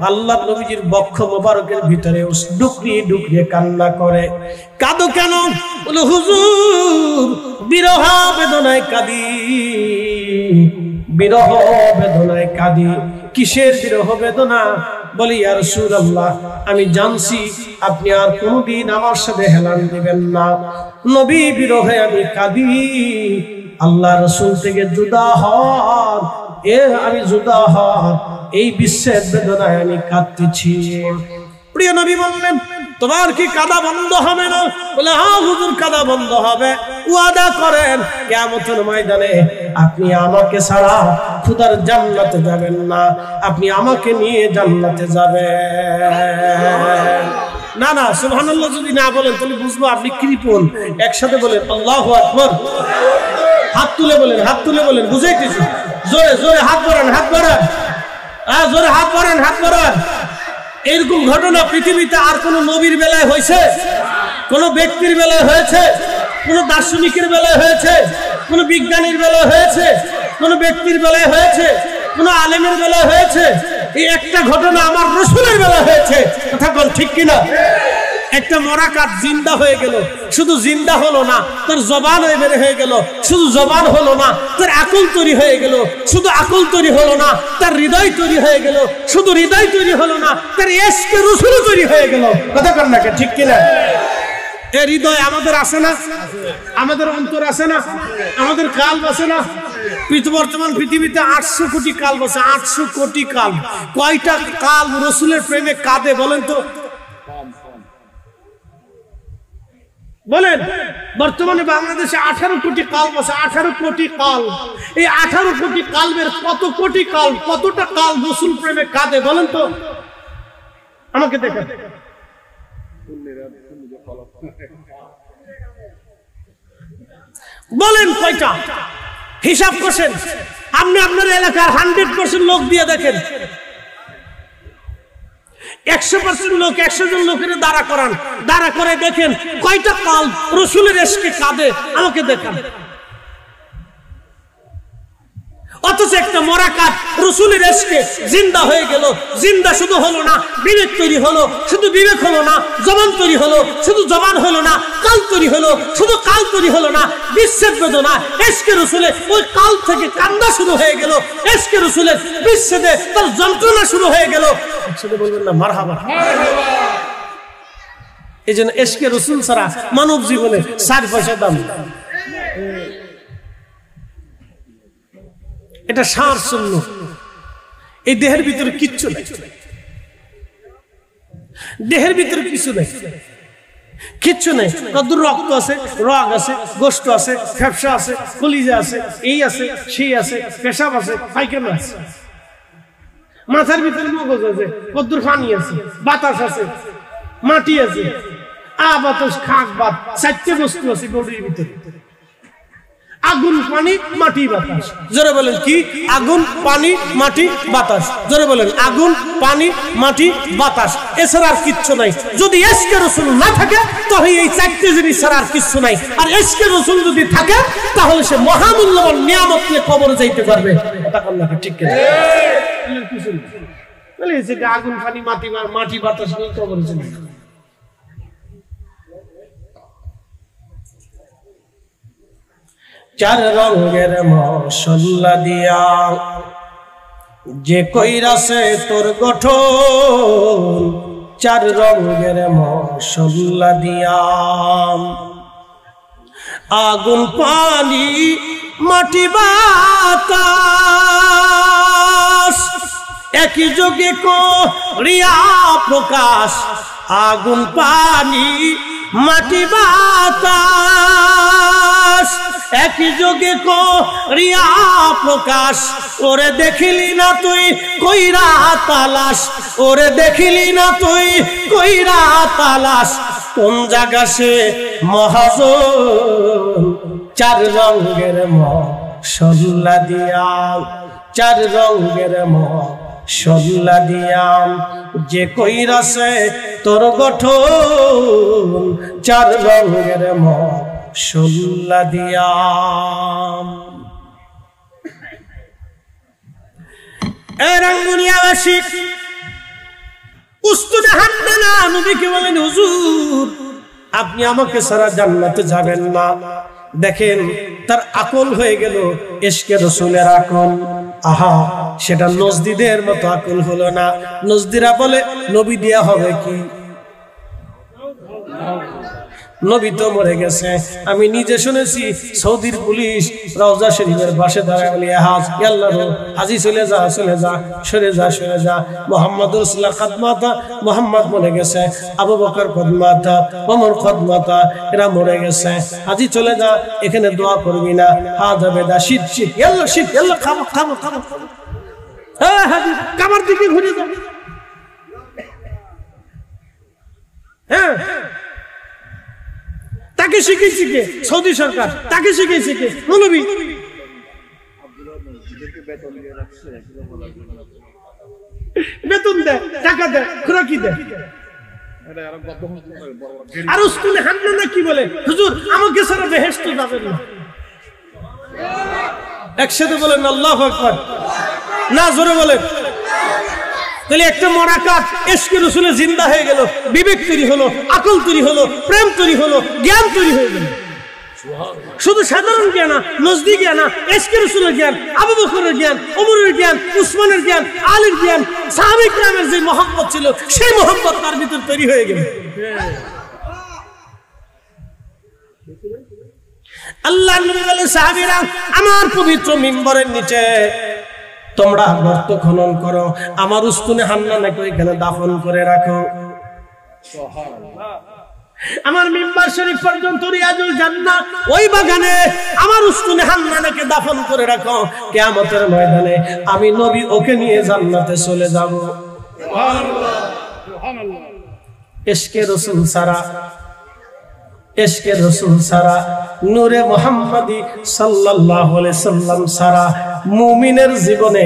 আল্লাহ নবীজির বক্ষ মোবারকের ভিতরে ডুকরিয়ে ডুকরিয়ে কান্না করে। কাঁদো কেন? বলে হুজুর বিরহ বেদনায় কাঁদি, বিরহ বেদনায় কাঁদি। কিসের বিরহ বেদনা? বলি ইয়া রাসূলুল্লাহ, আমি জানছি আপনি আর কোনদিন আমার সাথে হেলান দিবেন না। নবী বিরহে আমি কাঁদি। আল্লাহ রাসূল থেকে জুদা হন, আমি জুদা হন, এই বিচ্ছেদ বেদনায় আমি কাঁদতেছি। প্রিয় নবী বললেন, তোমার কি কাঁদা বন্ধ হবে না? বলে হ্যাঁ হুজুর, কাঁদা বন্ধ হবে। ওয়াদা করেন কিয়ামতের ময়দানে আপনি আমাকে ছাড়া খোদার জান্নাতে যাবেন না, আপনি আমাকে নিয়ে জান্নাতে যাবেন। না না, সুবহানাল্লাহ যদি না বলেন তাহলে বুঝবো আপনি কৃপণ। একসাথে বলেন আল্লাহু আকবার, হাত তুলে বলেন, হাত তুলে বলেন, বুঝাইতেছি। জোরে জোরে হাত বাড়ান, হাত বাড়ান, জোরে হাত বাড়ান, হাত বাড়ান। এরকম ঘটনা পৃথিবীতে আর কোন নবীর বেলায় হয়েছে? কোন ব্যক্তির বেলায় হয়েছে? কোন দার্শনিকের বেলায় হয়েছে? কোন বিজ্ঞানীর বেলায় হয়েছে? কোন ব্যক্তির বেলায় হয়েছে? কোন আলেমের বেলায় হয়েছে? এই একটা ঘটনা আমার রাসূলের বেলায় হয়েছে। কথা বল ঠিক কিনা? একটা মরা কাঠ জিন্দা হয়ে গেল, শুধু জিন্দা হলো না, তার জবান বের হয়ে গেল, শুধু জবান হলো না, তার আকল তৈরি হয়ে গেল, শুধু আকল তৈরি হলো না, তার হৃদয় তৈরি হয়ে গেল, শুধু হৃদয় তৈরি হলো না, তার ইশকে রাসূল তৈরি হয়ে গেল। কথা কন না, ঠিক কিনা? এই হৃদয় আমাদের আছে না? আমাদের অন্তর আছে না? আমাদের কাল্ব আছে না? বর্তমান পৃথিবীতে 800 কোটি কাল্ব আছে। 800 কোটি কাল্ব। কয়টা কাল্ব রাসূলের প্রেমে কাঁদে বলেন তো? বলেন। বর্তমানে বাংলাদেশে 18 কোটি কাল্ব আছে। 18 কোটি কাল্ব। এই 18 কোটি কাল্বের কত কোটি কাল্ব, কতটা কাল্ব রাসূল প্রেমে কাঁদে বলেন তো? আমাকে দেখেন। বলেন কয়টা? হিসাব করছেন। আপনি আপনার এলাকার 100% লোক দিয়ে দেখেন, 100% লোক, 100 জন লোকের দাঁড়া করান, দাঁড়া করে দেখেন কয়টা কাল্ব রাসূলের ইশকে কাঁদে, আমাকে দেখান। অথচ একটা মরা কাঠ রাসূলের ইশকে জিন্দা হয়ে গেল। জিন্দা শুধু হলো না, বিবেক তৈরি হলো, শুধু বিবেক হলো না, জবান তৈরি হলো, শুধু জবান হলো না, কাল তৈরি হলো, শুধু কাল তৈরি হলো না, বিচ্ছেদ বেদনা ইশকে রাসূলের ওই কাল থেকে কান্না শুরু হয়ে গেল। ইশকে রাসূলের বিচ্ছেদে তার যন্ত্রণা শুরু হয়ে গেল। একসাথে বলবেন না মারহাবা? এই জন্য ইশকে রাসূল ছাড়া মানব জীবনে 4 পয়সা দাম। এটা সার শূন্য। এই দেহের ভিতরে কিচ্ছু নেই, দেহের ভিতরে কিছু নেই, কিচ্ছু নেই। কদ্দুর রক্ত আছে, রগ আছে, গোশত আছে, ফ্যাপসা আছে, কলিজা আছে, এই আছে, সেই আছে, পেশাব আছে, পায়খানা আছে। মাথার ভিতরে মগজ আছে, কদ্দুর পানি আছে, বাতাস আছে, মাটি আছে, বাতাস, খাক, বাত, 4টে বস্তু আছে বডির ভিতরে। আগুন, পানি, মাটি, বাতাস। জোরে বলেন কি? আগুন, পানি, মাটি, বাতাস। জোরে বলেন আগুন, পানি, মাটি, বাতাস। এছাড়া আর কিচ্ছু নাই। যদি ইশকে রাসূল না থাকে তাহলে এই 4টে জিনিস ছাড়া আর কিচ্ছু নাই। আর ইশকে রাসূল যদি থাকে তাহলে সে মহামূল্যবান নিয়ামত নিয়ে কবরে যাইতে পারবে। কথা কন না, ঠিক কিনা? কিছু নেই বলে যেটা আগুন, পানি, মাটি, বাতাস নিয়ে কবরে যাবে। চার রঙের মশলা দিয়া যে কইরাছে তোর গঠন, চার রঙের মশলা দিয়া আগুন, পানি, মাটি, বাতাস একই যোগে করিয়া প্রকাশ। আগুন, পানি, মাটি, বাতাস একই যোগে করিয়া প্রকাশ। ওরে দেখিলি না তুই কইরা তালাশ, ওরে দেখিলি না তুই কইরা তালাশ। কোন জায়গা সে মহাজন, চার রঙের মশলা দিয়া, চার রঙের মশলা দিয়া যে কইরাছে তোর গঠন, চার রঙের মশলা দিয়া। রাঙ্গুনিয়াবাসী উস্তুনে হামদানা নবীকে বলেন, হুজুর আপনি আমাকে ছাড়া জান্নাতে যাবেন না। দেখেন তার আকল হয়ে গেল ইশকে রাসূলের আকল। আহা, সেটা নজদিদের মতো আকল হলো না। নজদিরা বলে নবী দিয়া হবে কি? নবী তো মরে গেছে। আমি নিজে শুনেছি সৌদির পুলিশ রওজা শরীফের পাশে দাঁড়ায় বলে, আল্লাহ হাজি চলে যা, চলে যা, সরে যা, সরে যা। মোহাম্মদ রাসূলুল্লাহ খাদমাতা, মোহাম্মদ মরে গেছে, আবু বকর খাদমাতা, ওমর খাদমাতা, এরা মরে গেছে। হাজি চলে যা, এখানে দোয়া করবি না। যাবে দা শীত, শীত, আল্লাহ শীত, আল্লাহ খাবো, খাবো, খাবো, খাবো। হ্যাঁ হাজি কাবার দিকে ঘুরে যা। হ্যাঁ, তাকে শিখেছি কে? সৌদি সরকার। তাকে শিখেছি কে? মৌলবী। বেতন দেয়, টাকা দেয়, খোরাকি দেয়। আর উস্তুনে হামদানা কি বলে, হুজুর আমাকে ছাড়া বেহেশতে যাবেন না। একসাথে বলেন আল্লাহু আকবার। না জোরে বলেন। তাহলে একটা মরা কাঠ ইশকে রাসূলে জিন্দা হয়ে গেল, বিবেক তৈরি হলো, আকল তৈরি হলো, প্রেম তৈরি হলো, জ্ঞান তৈরি হয়ে গেল। শুধু সাধারণ জ্ঞান না, নজদি জ্ঞান না, ইশকে রাসূলের জ্ঞান, আবু বকরের জ্ঞান, ওমরের জ্ঞান, উসমানের জ্ঞান, আলীর জ্ঞান, সাহাবায়ে কিরামের যে মহব্বত ছিল সেই মহব্বত তার ভিতর তৈরি হয়ে গেল। আল্লাহর নবী বলেন, সাহাবীরা আমার পবিত্র মিম্বরের নিচে তোমরা গর্ত খনন করো, আমার উস্তুনে হান্নানাকে ওইখানে দাফন করে রাখো। আমার মিম্বার শরীফ পর্যন্ত রিয়াজুল জান্নাহ ওই বাগানে আমার উস্তুনে হান্নানাকে দাফন করে রাখো। কিয়ামতের ময়দানে আমি নবী ওকে নিয়ে জান্নাতে চলে যাব। সুবহানাল্লাহ, সুবহানাল্লাহ। ইশকে রাসূল সারা, ইশকে রাসূল সারা, নূরে মুহাম্মাদি সাল্লাল্লাহু আলাইহি সাল্লাম সারা মুমিনের জীবনে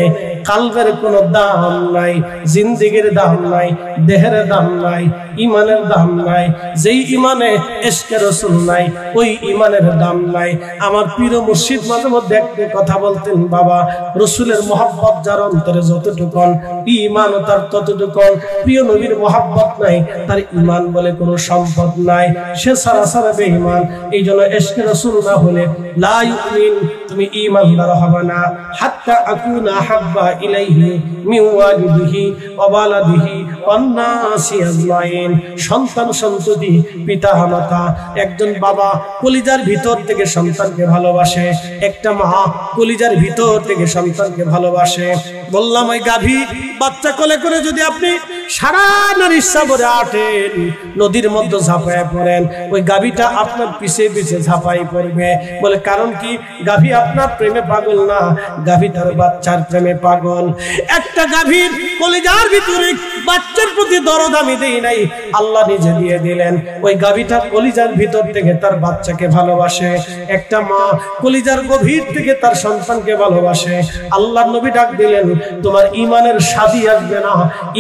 কালবের কোনো দাম নাই, জিন্দেগির দাম নাই, দেহের দাম নাই, ইমানের দাম নাই। যেই ইমানে ইশকে রাসূল নাই ওই ইমানের দাম নাই। আমার পীর মুর্শিদ মাঝে মধ্যে একটা কথা বলতেন, বাবা রাসূলের মহব্বত যার অন্তরে যতটুকুন, ঈমান তার ততটুকুন। প্রিয় নবীর মহব্বত নাই, তার ঈমান বলে কোনো সম্পদ নাই, সে সারা বেঈমান। এই জন্য ইশকে রাসূল না হলে লা ইউমিন, তুমি ঈমানদার হবে না। হাত্তা আকুনা হাব্বা ইলাইহি মিন ওয়ালিদিহি ওয়া ওয়ালাদিহি ওয়ান নাসি আজমাইন। সন্তান সন্ততি পিতা মাতা, একজন বাবা কলিজার ভিতর থেকে সন্তানকে ভালোবাসে, একটা মা কলিজার ভিতর থেকে সন্তানকে ভালোবাসে। বললাম ওই গাভী বাচ্চা কোলে করে যদি আপনি সারা নারীর সাগরে আটেন, নদীর মধ্যে ঝাঁপায় পড়েন, ওই গাভীটা আপনার পিছে পিছে ঝাঁপাই পড়বে। বলে কারণ কি? গাভী আপনার প্রেমে পাগল না, গাভী তার বাচ্চার প্রেমে পাগল। একটা গাভীর কলিজার ভিতরে বাচ্চার প্রতি দরদ আমি দেই নাই, আল্লাহ নিজে দিয়ে দিলেন। ওই গাভীটা কলিজার ভিতর থেকে তার বাচ্চাকে ভালোবাসে। একটা মা কলিজার গভীর থেকে তার সন্তানকে ভালোবাসে। আল্লাহর নবী ডাক দিলেন, তোমার ঈমানের স্বাদই আসবে না,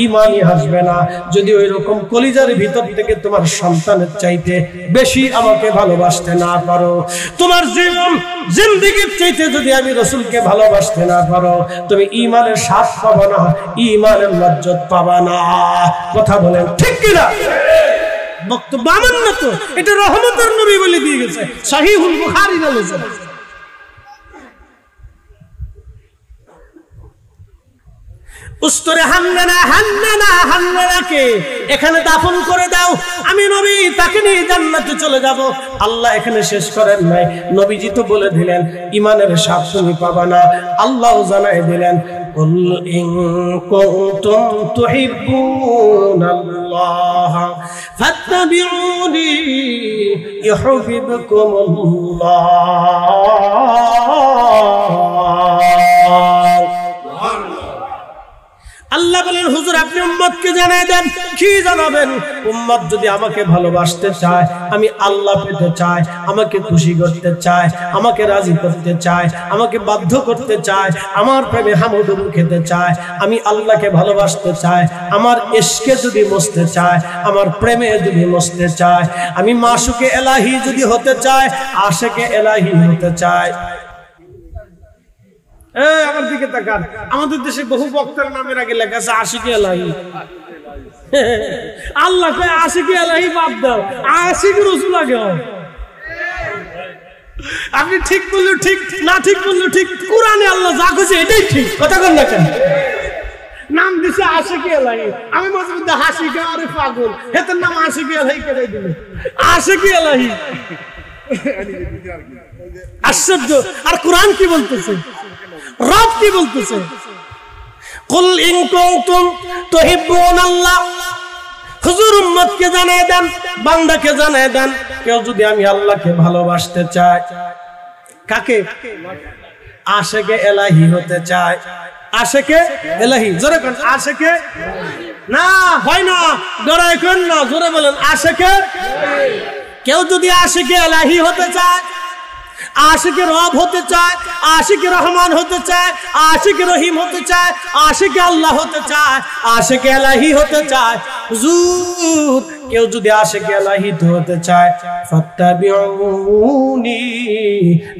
ঈমানই আসবে না যদি ওই রকম কলিজার ভিতর থেকে তোমার সন্তানের চাইতে বেশি আমাকে ভালোবাসতে না পারো। তোমার জীবন জিন্দেগির চাইতে যদি আমি রাসূলকে ভালোবাসতে না পারো, তুমি ঈমানের স্বাদ পাবা না, ঈমানের লজ্জত পাবা না। কথা বলেন ঠিক কিনা? বক্তব্য আমার না তো, এটা রহমতের নবী বলে দিয়ে গেছে, সহিহুল বুখারীর আলোচনা। উস্তরে হান্নানাকে এখানে দাফন করে দাও, আমি নবী তাকে নিয়ে জান্নাতে চলে যাব। আল্লাহ এখানে শেষ করেন নাই, নবীজি তো বলে দিলেন ঈমানের স্বাদ তুমি পাবা না। আল্লাহ জানাই দিলেন, কুল ইন কুনতুম তুহিব্বুনাল্লাহ ফাত্তাবিউনি ইউহিব্বুকুমুল্লাহ। আল্লাহ বলেন, হুজুর আপনি উম্মতকে জানাই দেন। কি জানাবেন? উম্মত যদি আমাকে ভালোবাসতে চায়, আমি আল্লাহ পেতে চাই, আমাকে খুশি করতে চায়, আমাকে রাজি করতে চায়, আমাকে বাধ্য করতে চায়, আমার প্রেমে হামুডুবু খেতে চায়, আমি আল্লাহকে ভালোবাসতে চাই, আমার ইশকে যদি মসতে চায়, আমার প্রেমে যদি মসতে চায়, আমি মাশুকে এলাহি যদি হতে চায়, আশিকে এলাহি হতে চায়। আমার দিকে তাকান, আমাদের দেশে বহু বক্তার নামের আগে লেখা আছে আশিকে এলাহি। আল্লাহ কয় আশিকে এলাহি বাদ দাও, আশিকে রাসূল আগে হয়। আপনি ঠিক বললেও ঠিক, না ঠিক বললেও ঠিক, কোরআনে আল্লাহ যা কইছে এটাই ঠিক। কথা কন না কেন? নাম দিছে আশিকে এলাহি, আমি মাঝে মধ্যে হাসি গে, আরে পাগল, হেতের নাম আশিকে এলাহি কেটে দিল। আশিকে এলাহি আশ্চর্য। আর কোরআন কি বলতেছে, রব কি বলতেছে? কুল ইন কুনতুম তুহিব্বুনাল্লাহ। হুজুর উম্মতকে জানায় দেন, বান্দাকে জানায় দেন, কেউ যদি আমি আল্লাহকে ভালোবাসতে চায়, কাকে? আশিকে এলাহি হতে চায়। আশিকে এলাহি, জোরে কোন আশিকে না হয় না, জোরে কোন না, জোরে বলেন আশিকে। কেউ যদি আশিকে এলাহি হতে চায়, আশিকে রব হতে চায়, আশিকে রহমান হতে চায়, আশিকে রহিম হতে চায়, আশিকে আল্লাহ হতে চায়, আশিকে এলাহি হতে চায়, হুজুর কেউ যদি আশিকে ইলাহি হতে চায় ফাত্তাবিউনি,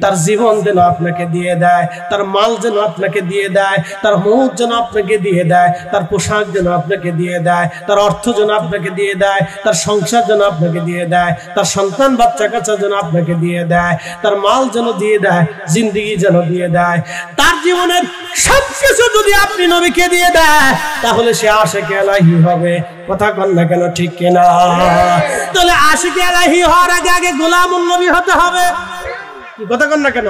তার জীবন যেন আপনাকে দিয়ে দেয়, তার মাল যেন আপনাকে দিয়ে দেয়, তার মুখ যেন আপনাকে দিয়ে দেয়, তার পোশাক যেন আপনাকে দিয়ে দেয়, তার অর্থ যেন আপনাকে দিয়ে দেয়, তার সংসার যেন আপনাকে দিয়ে দেয়, তার সন্তান বাচ্চা কাচ্চা যেন আপনাকে দিয়ে দেয়, তার মাল যেন দিয়ে দেয়, জিন্দেগি যেন দিয়ে দেয়, তার জীবনের সবকিছু যদি আপনি নবীকে দিয়ে দেয় তাহলে সে আশিকে ইলাহি হবে। কথা বল না কেন, ঠিক কিনা? তাহলে আশিকে ইলাহি হওয়ার আগে আগে গোলামুন নবী হতে হবে। কথা বল না কেন?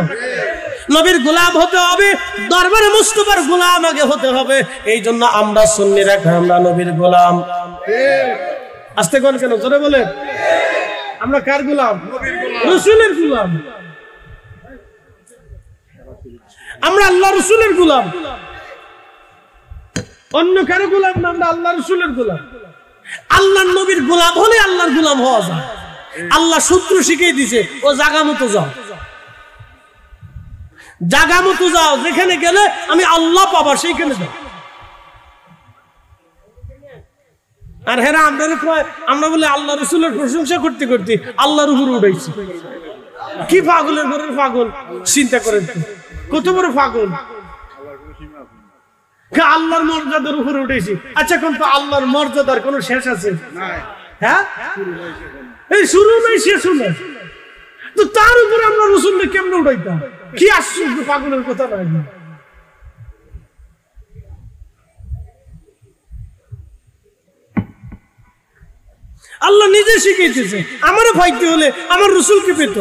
নবীর গোলাম হতে হবে, দরবারে মুস্তাফার গোলাম আগে হতে হবে। এই জন্য আমরা সুন্নিরা আমরা নবীর গোলাম। আস্তে কোন কেন, জোরে বলে। আমরা কার গোলাম? রাসূলের গোলাম। আমরা আল্লাহ রাসূলের গোলাম, অন্য কারো গোলাম না, আমরা আল্লাহ রাসূলের গোলাম। আল্লাহর নবীর গোলাম হলে আল্লাহর গোলাম হওয়া যায়। আল্লাহ সূত্র শিখিয়ে দিয়েছে, ও জায়গা মতো যাও, জায়গা মতো যাও, যেখানে গেলে আমি আল্লাহ পাবা সেইখানে যাও। আর হ্যাঁ, আমরা বলে আল্লাহ রাসূলের প্রশংসা করতে করতে আল্লাহর উপরে উঠাইছি। কি পাগলের ঘরের পাগল, চিন্তা করেন কত বড় পাগল। আল্লাহর মর্যাদার উপরে উঠেছি। আচ্ছা, কোন তো আল্লাহর মর্যাদার কোন শেষ আছে? হ্যাঁ, এই শুরু নাই শেষ নাই, তো তার উপরে আমরা রাসূলকে কেমনে উঠাইতাম? কি আশ্চর্য পাগলের কথা নয়। আল্লাহ নিজে শিখিয়েছে, আমারও ভাইতে হলে আমার রাসূলকে পেত।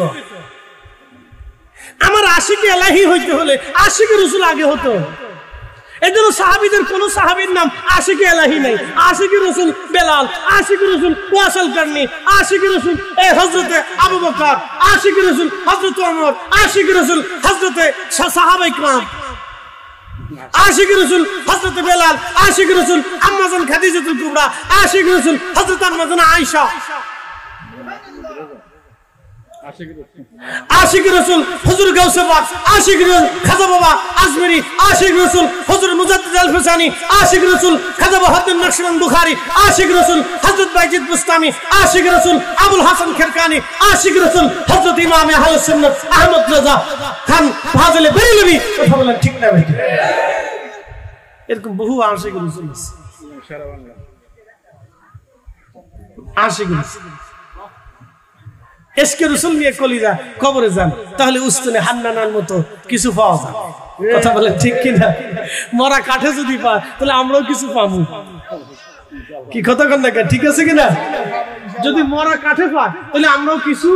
আমার আশিকে ইলাহি হইতে হলে আশিকে রাসূল আগে হতো। এই জন্য সাহাবীদের কোন সাহাবীর নাম আশিকে ইলাহি নাই। আশিকে রাসূল বেলাল, আশিকে রাসূল ওয়াসাল কারনি, আশিকে রাসূল হযরতে আবু বকর, আশিকে রাসূল হযরতে ওমর, আশিকে রাসূল হযরতে সাহাবায়ে কিরাম, আশিকে রাসূল হযরতে বেলাল, আশিকে রাসূল আম্মা জান খাদিজাতুল কুবরা, আশিকে রাসূল হযরত আম্মা জান আয়েশা, আশিক রাসূল হুজুর গাউসে পাক, আশিক রাসূল খাজা বাবা আজমেরি, আশিক রাসূল হুজুর মুজাদ্দিদ আল ফিসানি, আশিক রাসূল খাজা বাহাদুর নকশবন্দ বুখারী, আশিক রাসূল হযরত বাইজিদ বুস্তামি, আশিক রাসূল আবুল হাসান খেরকানি, আশিক রাসূল হযরত ইমাম আহলুস সুন্নাত আহমদ রাজা খান ফাজিল বেরেলভী। কথা বলেন ঠিক না ভাই? এরকম বহু আশিক রাসূল আছে সারা বাংলা। আশিক রাসূল এসকে রসুল নিয়ে কলিজা কবরে যান, তাহলে উস্তানে হান্নানার মতো কিছু পাওয়া যায়। কথা বলেন ঠিক কিনা? মরা কাঠে যদি পা তাহলে আমরাও কিছু পাবো। কি কথা কন না, ঠিক আছে কিনা? যদি মরা কাঠে পায় তাহলে আমরাও কিছু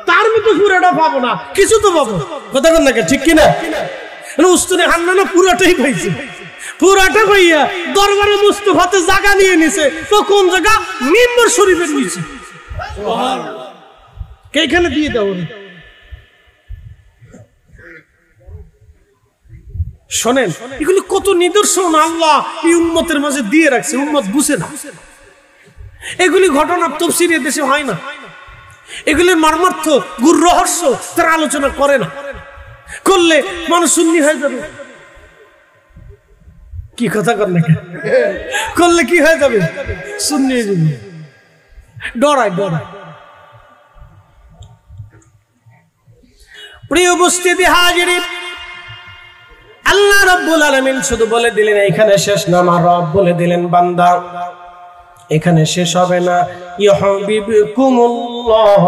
তার মতো পুরোটা পাবো না, কিছু তো পাবো। কথা কন না, ঠিক কিনা? উস্তানে হান্নানা পুরোটাই পাইছে, পুরাটা পাইয়া দরবারে মুস্তাফাতে জায়গা নিয়ে নিছে। তো কোন জায়গা? মিম্বর শরীফের নিচে। এইখানে দিয়ে দাও। শোনেন, এগুলি কত নিদর্শন আল্লাহ এই উম্মতের মাঝে দিয়ে রাখছে, উম্মত বুঝে না। এগুলি ঘটনা তাফসীরে দেশে হয় না, এগুলির মর্মার্থ গুর রহস্য তারা আলোচনা করে না। করলে মানুষ সুন্নি হয়ে যাবে। কি কথা কর না, করলে কি হয়ে যাবে? সুন্নি হয়ে যাবে। ডরায় ডরায়। প্রিয় উপস্থিতি হাজিরিন, আল্লাহ রাব্বুল আলামিন শুধু বলে দিলেন এখানে শেষ না, আমার রব বলে দিলেন বান্দা এখানে শেষ হবে না। ইউহিব্বুকুমুল্লাহ,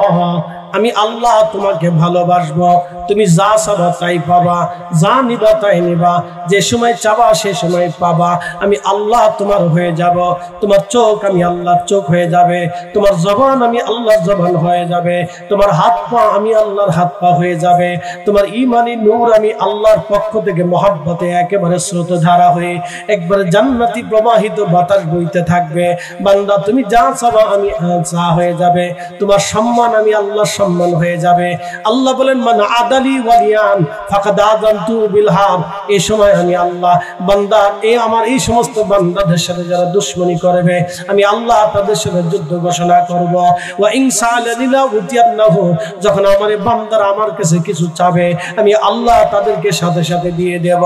আমি আল্লাহ তোমাকে ভালোবাসবো, তুমি যা চাবা তাই পাবা, যা নিবা তাই নিবা, যে সময় চাবা সে সময় পাবা। আমি আল্লাহ তোমার হয়ে যাব, তোমার চোখ আমি আল্লাহর চোখ হয়ে যাবে, তোমার জবান আমি আল্লাহর জবান হয়ে যাবে, তোমার হাত পা আমি আল্লাহর হাত পা হয়ে যাবে, তোমার ঈমানি নূর আমি আল্লাহর পক্ষ থেকে মহব্বতে একেবারে স্রোতধারা হয়ে একবারে জান্নাতি প্রবাহিত বাতাস বইতে থাকবে। বান্দা তুমি যা চাবা আমি চা হয়ে যাবে, তোমার সম্মান আমি আল্লাহর সম্মান হয়ে যাবে। আল্লাহ বলেন মান আদালি ওয়ালিয়ান ফাকাদ আযানতু বিল হারব। এই সময় আমি আল্লাহ বান্দা আমার এই সমস্ত বান্দাদের সাথে যারা দুশমনি করবে আমি আল্লাহ তাদের সাথে যুদ্ধ ঘোষণা করব। ওয়া ইন সালালিলা উতিয়ান্নাহু, যখন আমার বান্দারা আমার কাছে কিছু চাবে আমি আল্লাহ তাদেরকে সাথে সাথে দিয়ে দেব।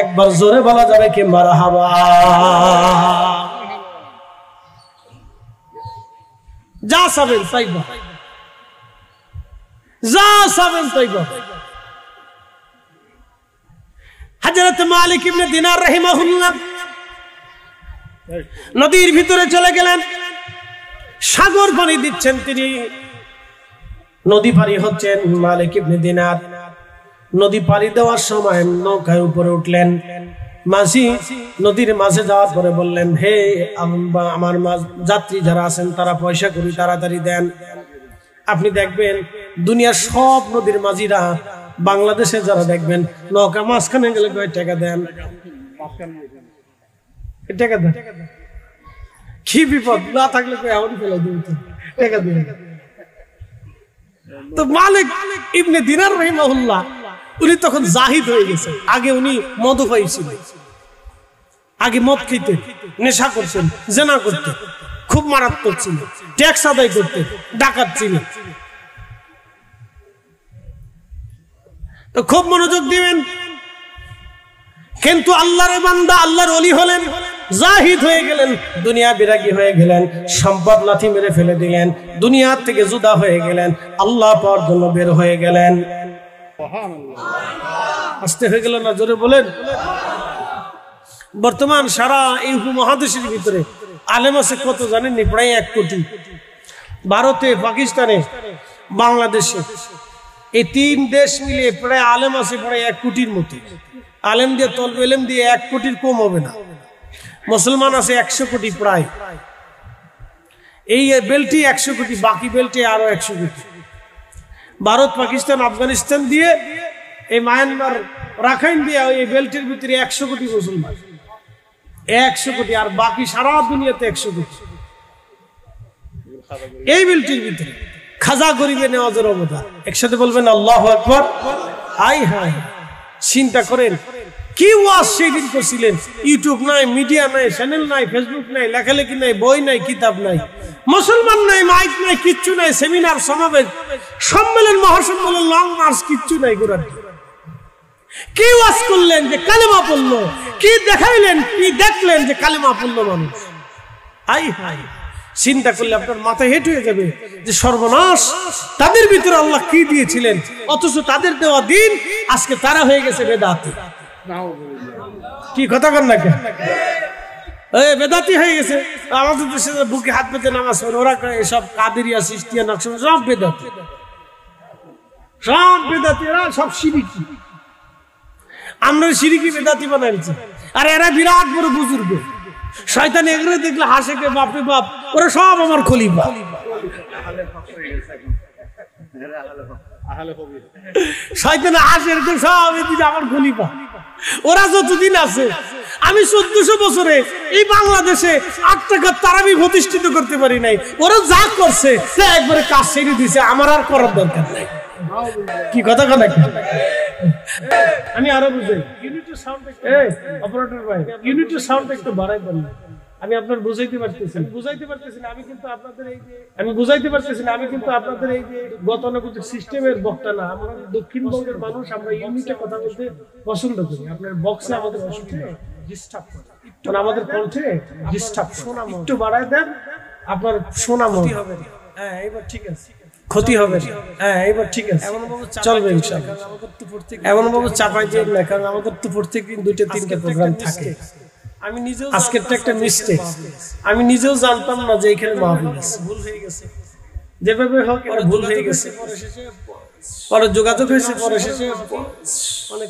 একবার জোরে বলা যাবে কি মারহাবা? যা চাবেন তাই পাবেন, যা চাবেন তাই পাবেন। হযরত মালিক ইবনে দিনার রাহিমাহুল্লাহ নদীর ভিতরে চলে গেলেন, সাগর পানি দিচ্ছেন তিনি, নদী পারি হচ্ছেন। মালিক ইবনে দিনার নদী পারি দেওয়ার সময় নৌকায় উপরে উঠলেন। মাঝি নদীর মাঝে যাওয়ার পরে বললেন, হে আমার যাত্রী যারা আছেন তারা পয়সা করি তাড়াতাড়ি দেন। আপনি দেখবেন দুনিয়ার সব নদীর মাঝিরা বাংলাদেশে যারা দেখবেন নৌকা মাঝখানে গেলে কয় টাকা দেন, টাকা দেন। কি বিপদ না থাকলে এমন ফেলে দিন টাকা দেন। তো মালিক ইবনে দিনার রাহিমাহুল্লাহ উনি তখন জাহিদ হয়ে গেছে। আগে উনি মদপায়ী ছিলেন, আগে মদ খেতেন, নেশা করতেন, জেনা করতেন, খুব মারাত্মক ছিল, ট্যাক্স আদায় করতেন, ডাকাত ছিলেন। তো খুব মনোযোগ দিবেন। কিন্তু আল্লাহর বান্দা, আল্লাহর ওলি হলেন, জাহিদ হয়ে গেলেন, দুনিয়া বিরাগী হয়ে গেলেন, সম্পদ লাথি মেরে ফেলে দিলেন, দুনিয়া থেকে জুদা হয়ে গেলেন, আল্লাহ পাওয়ার জন্য বের হয়ে গেলেন। আস্তে হয়ে গেল না, জোরে বলেন। বর্তমান সারা এই উপমহাদেশের ভিতরে আলেম আছে কত জানেননি? প্রায় 1 কোটি। ভারতে, পাকিস্তানে, বাংলাদেশে, এই 3 দেশ মিলে প্রায় আলেম আছে প্রায় 1 কোটির মতো। আলেম দিয়ে তলব ইলম দিয়ে 1 কোটির কম হবে না। মুসলমান আছে 100 কোটি প্রায়। এই বেল্টে 100 কোটি, বাকি বেল্টে আরো 100 কোটি। ভারত, পাকিস্তান, আফগানিস্তান দিয়ে, এই মায়ানমার, রাখাইন দিয়ে এই বেল্টের ভিতরে 100 কোটি মুসলমান, 100 কোটি। আর বাকি সারা দুনিয়াতে 100 কোটি। এই বেল্টের ভিতরে খাজা গরিবে নেওয়াজের অবদান। একসাথে বলবেন আল্লাহু আকবার। আই হায়, চিন্তা করেন কি ওয়াজ সেদিন করছিলেন। ইউটিউব নাই, মিডিয়া নাই, চ্যানেল নাই, ফেসবুক নাই, লেখালেখি নাই, বই নাই, কিতাব নাই, মুসলমান নাই, মাইক নাই, কিচ্ছু নাই, সেমিনার, সমাবেশ, সম্মেলন, মহাসম্মেলন, লং মার্চ, কিচ্ছু নাই। গোড়ার কি ওয়াজ করলেন যে কালেমা পড়লো? কি দেখাইলেন, কি দেখলেন যে কালেমা পড়লো মানুষ? আই হায়, চিন্তা করলে আপনার মাথা হেঁট হয়ে যাবে যে সর্বনাশ, তাদের ভিতরে আল্লাহ কি দিয়েছিলেন, অথচ তাদের দেওয়া দিন আজকে তারা হয়ে গেছে বেদাতি। কি কথা কর না কেন? বেদাতি হয়ে গেছে। আমাদের দেশে বুকে হাত পেতে নামাজ পড়ে, ওরা সব কাদেরিয়া, সিস্তিয়া, নকশবন্দি, সব বেদাতি, সব বেদাতি, এরা সব শিরকি। আমরা শিরকি বেদাতি বানাইছি। আর এরা বিরাট বড় বুজুর্গ। শয়তান এগুলো দেখলে হাসে, কে বাপরে বাপ, ওরা সব আমার খলিফা। শয়তান হাসে, সব এদিকে আমার খলিফা। ওরা যতদিন আছে, আমি 1400 বছরে এই বাংলাদেশে 8 টাকা তারাবি প্রতিষ্ঠিত করতে পারি নাই। ওরা যা করছে একবারে কাজ ছেড়ে দিছে, আমার আর করার দরকার নাই। কি কথা কথা আমি আরো বুঝাই। ইউনিটের সাউন্ড অপারেটর ভাই, ইউনিটের সাউন্ড একটু বাড়াই পারলেন। আমি আপনার বুঝাইতে পারতেছি, বুঝাইতে পারতেছি না। আমি কিন্তু আপনাদের এই যে, আমি বুঝাইতে পারতেছি না। আমি কিন্তু আপনাদের এই যে গতানুগতিক সিস্টেমের বক্তা না। আমরা দক্ষিণবঙ্গের মানুষ, আমরা ইউনিটে কথা বলতে পছন্দ করি। আপনার বক্সে আমাদের অসুবিধা, ডিস্টার্ব করে, আমাদের কণ্ঠে ডিস্টার্ব, শোনা একটু বাড়াই দেন, আপনার শোনা ক্ষতি হবে। হ্যাঁ, এবার ঠিক আছে, ক্ষতি হবে। হ্যাঁ, এবার ঠিক আছে, চলবে ইনশাআল্লাহ। এমন ভাবে চাপাই দিয়ে না, কারণ আমাদের তো প্রত্যেকদিন 2-3টা প্রোগ্রাম থাকে। আমি নিজেও আজকেরটা একটা মিস্টেক, আমি নিজেও জানতাম না যে এখানে মাহফিল আছে, ভুল হয়ে গেছে। যেভাবে হোক এটা ভুল হয়ে গেছে, পরে যোগাযোগ হয়েছে, পরে শেষে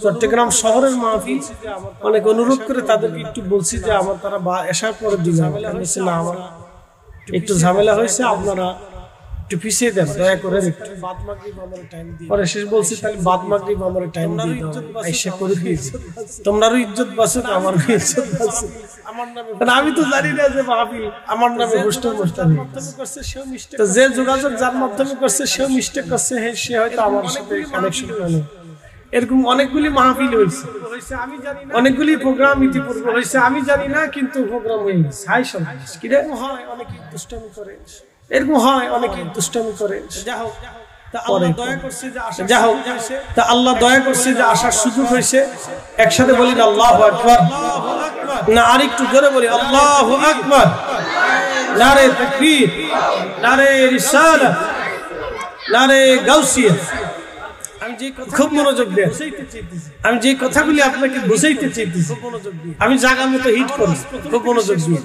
চট্টগ্রাম শহরের মাহফিল। অনেক অনুরোধ করে তাদেরকে একটু বলছি যে আমার তারা এসার পরের দিন না, আমার একটু ঝামেলা হয়েছে, আপনারা একটু পিছিয়ে দেন দয়া করে। পরে শেষ বলছি তাহলে বাদ মাগরিব আমার টাইম দিয়ে দাও, এসে করে দিয়েছি। তোমরারও ইজ্জত বাঁচুক, আমারও ইজ্জত বাঁচুক। আমি তো জানি না যে মাহফিল আমার নামে হোস্টেল করছে, তো যে যোগাযোগ যার মাধ্যমে করছে সেও মিস্টেক করছে, সে হয়তো আমার সাথে কানেকশন করে। এরকম অনেকগুলি মাহফিল হয়েছে, অনেকগুলি প্রোগ্রাম ইতিপূর্বে হয়েছে, আমি জানি না, কিন্তু প্রোগ্রাম হয়ে গেছে। হাই সন্দেশ কিরকম হয়, অনেকে দুষ্টামি করে, এরকম হয়, অনেকে দুষ্টামি করে। যা হোক, আল্লাহ দয়া করছে যে আসার সুযোগ হয়েছে। একসাথে বলি না আল্লাহু আকবার, না আরেকটু জোরে বলি আল্লাহু আকবার। নারে তাকবীর, নারে রিসালাত, নারে গাউসিয়া। খুব মনোযোগ দেন, আমি যে কথাগুলি আপনাকে বুঝাইতে চাইতেছি আমি জায়গা মতো হিট করি, খুব মনোযোগ দিয়ে।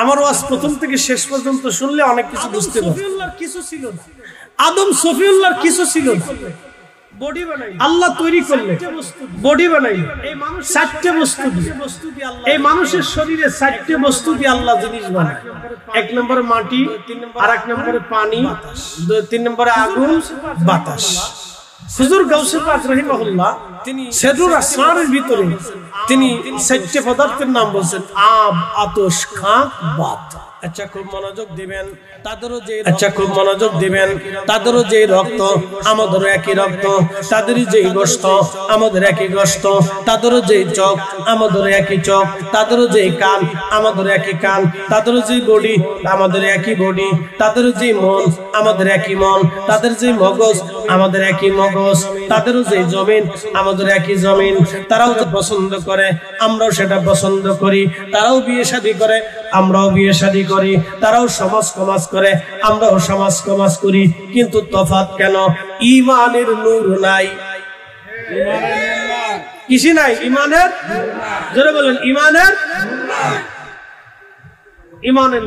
আমার ওয়াজ প্রথম থেকে শেষ পর্যন্ত শুনলে অনেক কিছু বুঝতে পারবেন। কিছু ছিল না, আদম সফিউল্লাহর কিছু ছিল না। বডি বানাইলেন, আল্লাহ তৈরি করলেন, বডি বানাইলেন এই মানুষ 4টে বস্তু দিয়ে। এই মানুষের শরীরে 4টে বস্তু দিয়ে আল্লাহ জিনিস বানায়। 1 নম্বরে মাটি, আর 1 নম্বরে পানি, 3 নম্বরে আগুন, বাতাস। হুজুর গাউসে পাক রাহিমাহুল্লাহ তিনি সেদুর আসমানের ভিতরে তিনি 4টে পদার্থের নাম বলছেন, আব, আতশ, খাক, বাত। আচ্ছা খুব মনোযোগ দিবেন, তাদেরও যে রক্ত আমাদেরও একই রক্ত, তাদেরই যে গোশত আমাদের একই গোশত, তাদেরও যে চোখ আমাদের একই চোখ, তাদেরও যে কান আমাদের একই কান, তাদেরও যে বডি আমাদের একই বডি, তাদেরও যে মন আমাদের একই মন, তাদের যে মগজ আমাদের একই মগজ, তাদেরও যে জমিন আমাদের একই জমিন। তারাও যে পছন্দ করে আমরাও সেটা পছন্দ করি, তারাও বিয়ে শাদী করে আমরাও বিয়ে শাদী করি, তারাও সমাজ সমাজ করে আমরাও সমাজ সমাজ করি। কিন্তু তফাৎ কেন? ঈমানের নূর নাই। কিসি নাই? ঈমানের, জোরে বলেন ঈমানের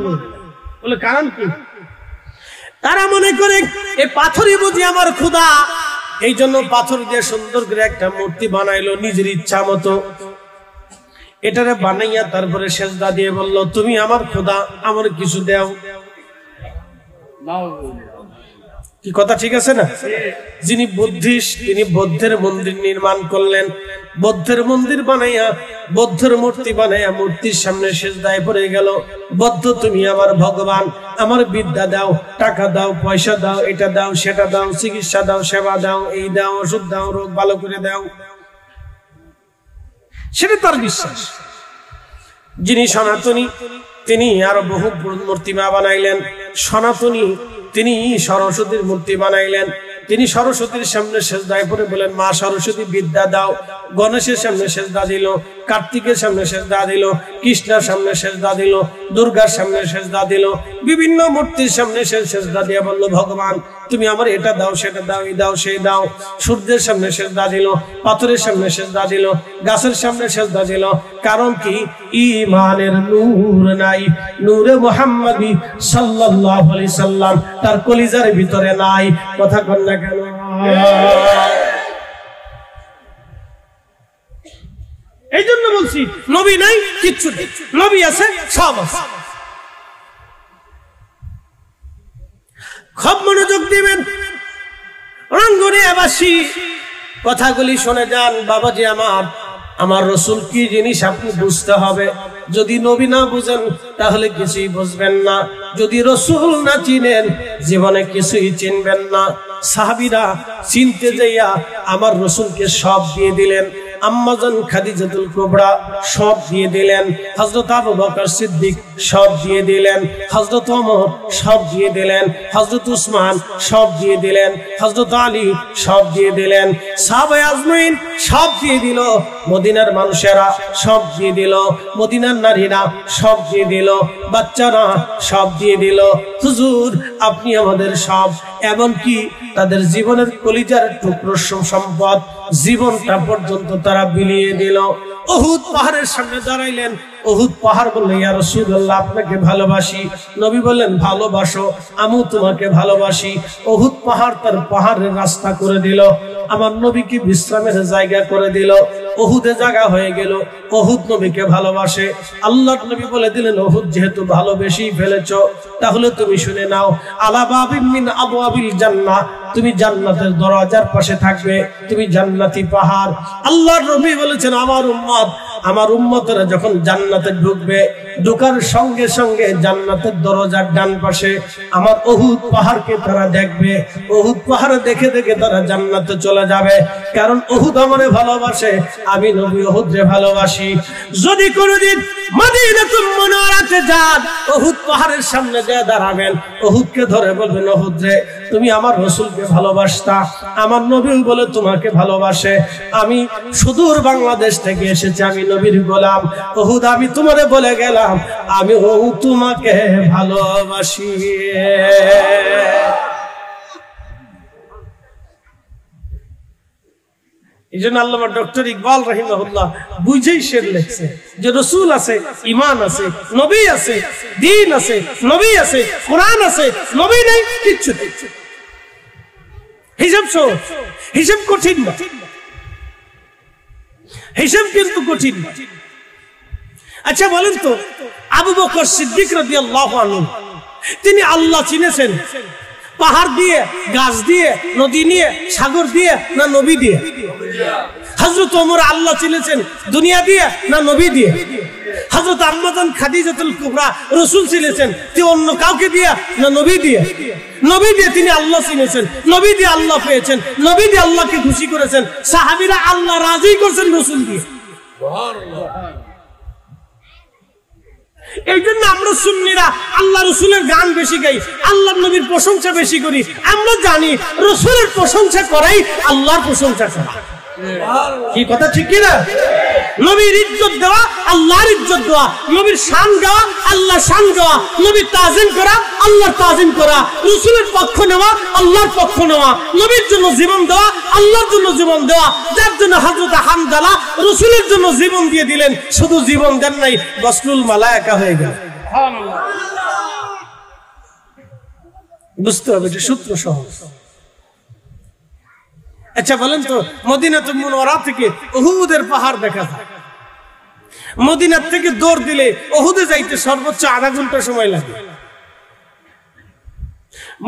নূর। বলে কারণ কি? তারা মনে করে এই পাথরই বুঝি আমার খোদা, এই জন্য পাথর দিয়ে সুন্দর করে একটা মূর্তি বানাইলো নিজের ইচ্ছা মতো। এটারে বানাইয়া তারপরে সেজদা দিয়ে বলল, তুমি আমার খোদা, আমার কিছু দাও। কি কথা ঠিক আছে না? যিনি বুদ্ধিস্ট তিনি বৌদ্ধের মন্দির নির্মাণ করলেন, বৌদ্ধের মন্দির বানাইয়া বৌদ্ধের মূর্তি বানাইয়া মূর্তির সামনে সেজদায় পড়ে গেল। বৌদ্ধ তুমি আমার ভগবান, আমার বিদ্যা দাও, টাকা দাও, পয়সা দাও, এটা দাও, সেটা দাও, চিকিৎসা দাও, সেবা দাও, এই দাও, ওষুধ দাও, রোগ ভালো করে দাও। সেটা তার বিশ্বাস। যিনি সনাতনী তিনি আরো বহু মূর্তি বানাইলেন। সনাতনী তিনি সরস্বতীর মূর্তি বানাইলেন। তিনি সরস্বতীর সামনে সেজদায় পড়ে বলেন, মা সরস্বতী বিদ্যা দাও। গণেশের সামনে সেজদা দিল, কার্তিকের সামনে সেজদা দিল, কৃষ্ণের সামনে সেজদা দিল, দুর্গার সামনে সেজদা দিল, বিভিন্ন মূর্তির সামনে সেজদা দিয়ে বলল, ভগবান তুমি আমার এটা দাও, সেটা দাও, এই দাও, সেই দাও। সূর্যের সামনে সেজদা দিল, পাথরের সামনে সেজদা দিল, গাছের সামনে সেজদা দিল। কারণ কি? ঈমানের নূর নাই, নূরে মুহাম্মাদি সাল্লাল্লাহু আলাইহি সাল্লাম তার কলিজার ভিতরে নাই। কথা কন না কেন? এই জন্য বলছি নবী নাই কিচ্ছু নেই, নবী আছে সব আছে। খুব মনোযোগ দিবেন, রঙ্গনিয়াবাসী কথাগুলি শুনে যান। বাবাজি আমার রসুল কি জিনিস আপনি বুঝতে হবে। যদি নবী না বুঝেন তাহলে কিছুই বুঝবেন না। যদি রসুল না চিনেন জীবনে কিছুই চিনবেন না। সাহাবীরা চিনতে যাইয়া আমার রসুলকে সব দিয়ে দিলেন। আম্মাজান খাদিজাতুল কুবরা সব দিয়ে দিলেন, হযরত আবু বকর সিদ্দিক সব দিয়ে দিলেন, হযরত ওমর সব দিয়ে দিলেন, হযরত উসমান সব দিয়ে দিলেন, হযরত আলী সব দিয়ে দিলেন, সাহাবায়ে আজমাইন সব দিয়ে দিল, মদিনার মানুষেরা সব দিয়ে দিল, মদিনার নারীরা সব দিয়ে দিল, বাচ্চারা সব দিয়ে দিল। হুজুর আপনি আমাদের সব, এমনকি তাদের জীবনের কলিজার টুকরো সম্পদ জীবনটা পর্যন্ত তারা বিলিয়ে দিল। উহুদ পাহাড়ের সামনে দাঁড়াইলেন। উহুদ পাহাড় বলল, ইয়া রাসূলুল্লাহ আপনাকে ভালোবাসি। নবী বললেন, ভালোবাসো, আমিও তোমাকে ভালোবাসি। উহুদ পাহাড় তার পাহাড়ের রাস্তা করে দিল, আমার নবীকে বিশ্রামের জায়গা করে দিল। উহুদে জায়গা হয়ে গেল। উহুদ নবীকে ভালোবাসে। আল্লাহর নবী বলে দিলেন, উহুদ যেহেতু ভালোবেসেই ফেলেছো তাহলে তুমি শুনে নাও, আলা বাবিন মিন আবওয়াবিল জান্নাহ, তুমি জান্নাতের দরজার পাশে থাকবে, তুমি জান্নাতি পাহাড়। আল্লাহর নবী বলেছেন, আমার উম্মতেরা যখন জান্নাতে ঢুকবে, ঢোকার সঙ্গে সঙ্গে জান্নাতের দরজার ডান পাশে আমার উহুদ পাহাড়কে তারা দেখবে। উহুদ পাহাড় দেখে দেখে তারা জান্নাতে চলে যাবে। কারণ উহুদ আমারে ভালোবাসে, আমি নবী উহুদরে ভালোবাসি। যদি কোনদিন মদিনাতুল মুনাওয়ারাতে যান, উহুদ পাহাড়ের সামনে গিয়ে দাঁড়াবেন, উহুদকে ধরে বলবেন, উহুদ রে তুমি আমার রাসূলকে ভালোবাসতা, আমার নবী বলে তোমাকে ভালোবাসে। আমি সুদূর বাংলাদেশ থেকে এসেছি, আমি নবীর গোলাম, উহুদ আমি তোমারে বলে গেলাম আমি তোমাকে ভালোবাসি। এই জন্য আল্লামা ডক্টর ইকবাল রাহিমাহুল্লাহ বুঝেই শের লেখছে যে রসুল আছে, ইমান আছে, নবী আছে, দিন আছে, নবী আছে, কোরআন আছে, নবী নেই, কিচ্ছু নেই। হিসাব সহজ, হিসাব কঠিন না, হিসাব কিন্তু কঠিন না। আচ্ছা বলেন তো, আবু বকর সিদ্দিক রাদিয়াল্লাহু আনহু তিনি আল্লাহ চিনেছেন পাহাড় দিয়ে, গাছ দিয়ে, নদী নিয়ে, সাগর দিয়ে, না নবী দিয়ে? হযরত ওমর আল্লাহ চিনেছেন দুনিয়া দিয়ে না নবী দিয়ে? হযরত আম্মা জান খাদিজাতুল কুবরা রাসূল চিনেছেন তিনি অন্য কাউকে দিয়ে না নবী দিয়ে? নবী দিয়ে তিনি আল্লাহ চিনেছেন, নবী দিয়ে আল্লাহ পেয়েছেন, নবী দিয়ে আল্লাহকে খুশি করেছেন, সাহাবীরা আল্লাহ রাজি করেছেন রাসূল দিয়ে। সুবহানাল্লাহ। এই জন্য আমরা সুন্নিরা আল্লাহ রসুলের গান বেশি গাই, আল্লাহ নবীর প্রশংসা বেশি করি। আমরা জানি রসুলের প্রশংসা করাই আল্লাহর প্রশংসা করা। কি কথা ঠিক কিনা? নবীর ইজ্জত দেওয়া আল্লাহর ইজ্জত দেওয়া, নবীর শান গাওয়া আল্লাহর শান গাওয়া, নবীর তাজিম করা আল্লাহর তাজিম করা, রসুলের পক্ষ নেওয়া আল্লাহর পক্ষ নেওয়া, নবীর জন্য জীবন দেওয়া আল্লাহর জন্য জীবন দেওয়া। যার জন্য হযরত হামজালা রসুলের জন্য জীবন দিয়ে দিলেন, শুধু জীবন দেন নাই, গসলুল মালায়েকা হয়ে গেল। বুঝতে হবে যে সূত্র সহজ। আচ্ছা বলেন তো, মদিনাতুল মুনওয়ারা থেকে উহুদের পাহাড় দেখা যায়। মদিনা থেকে দৌড় দিলে উহুদে যাইতে সর্বোচ্চ আধা ঘন্টা সময় লাগে।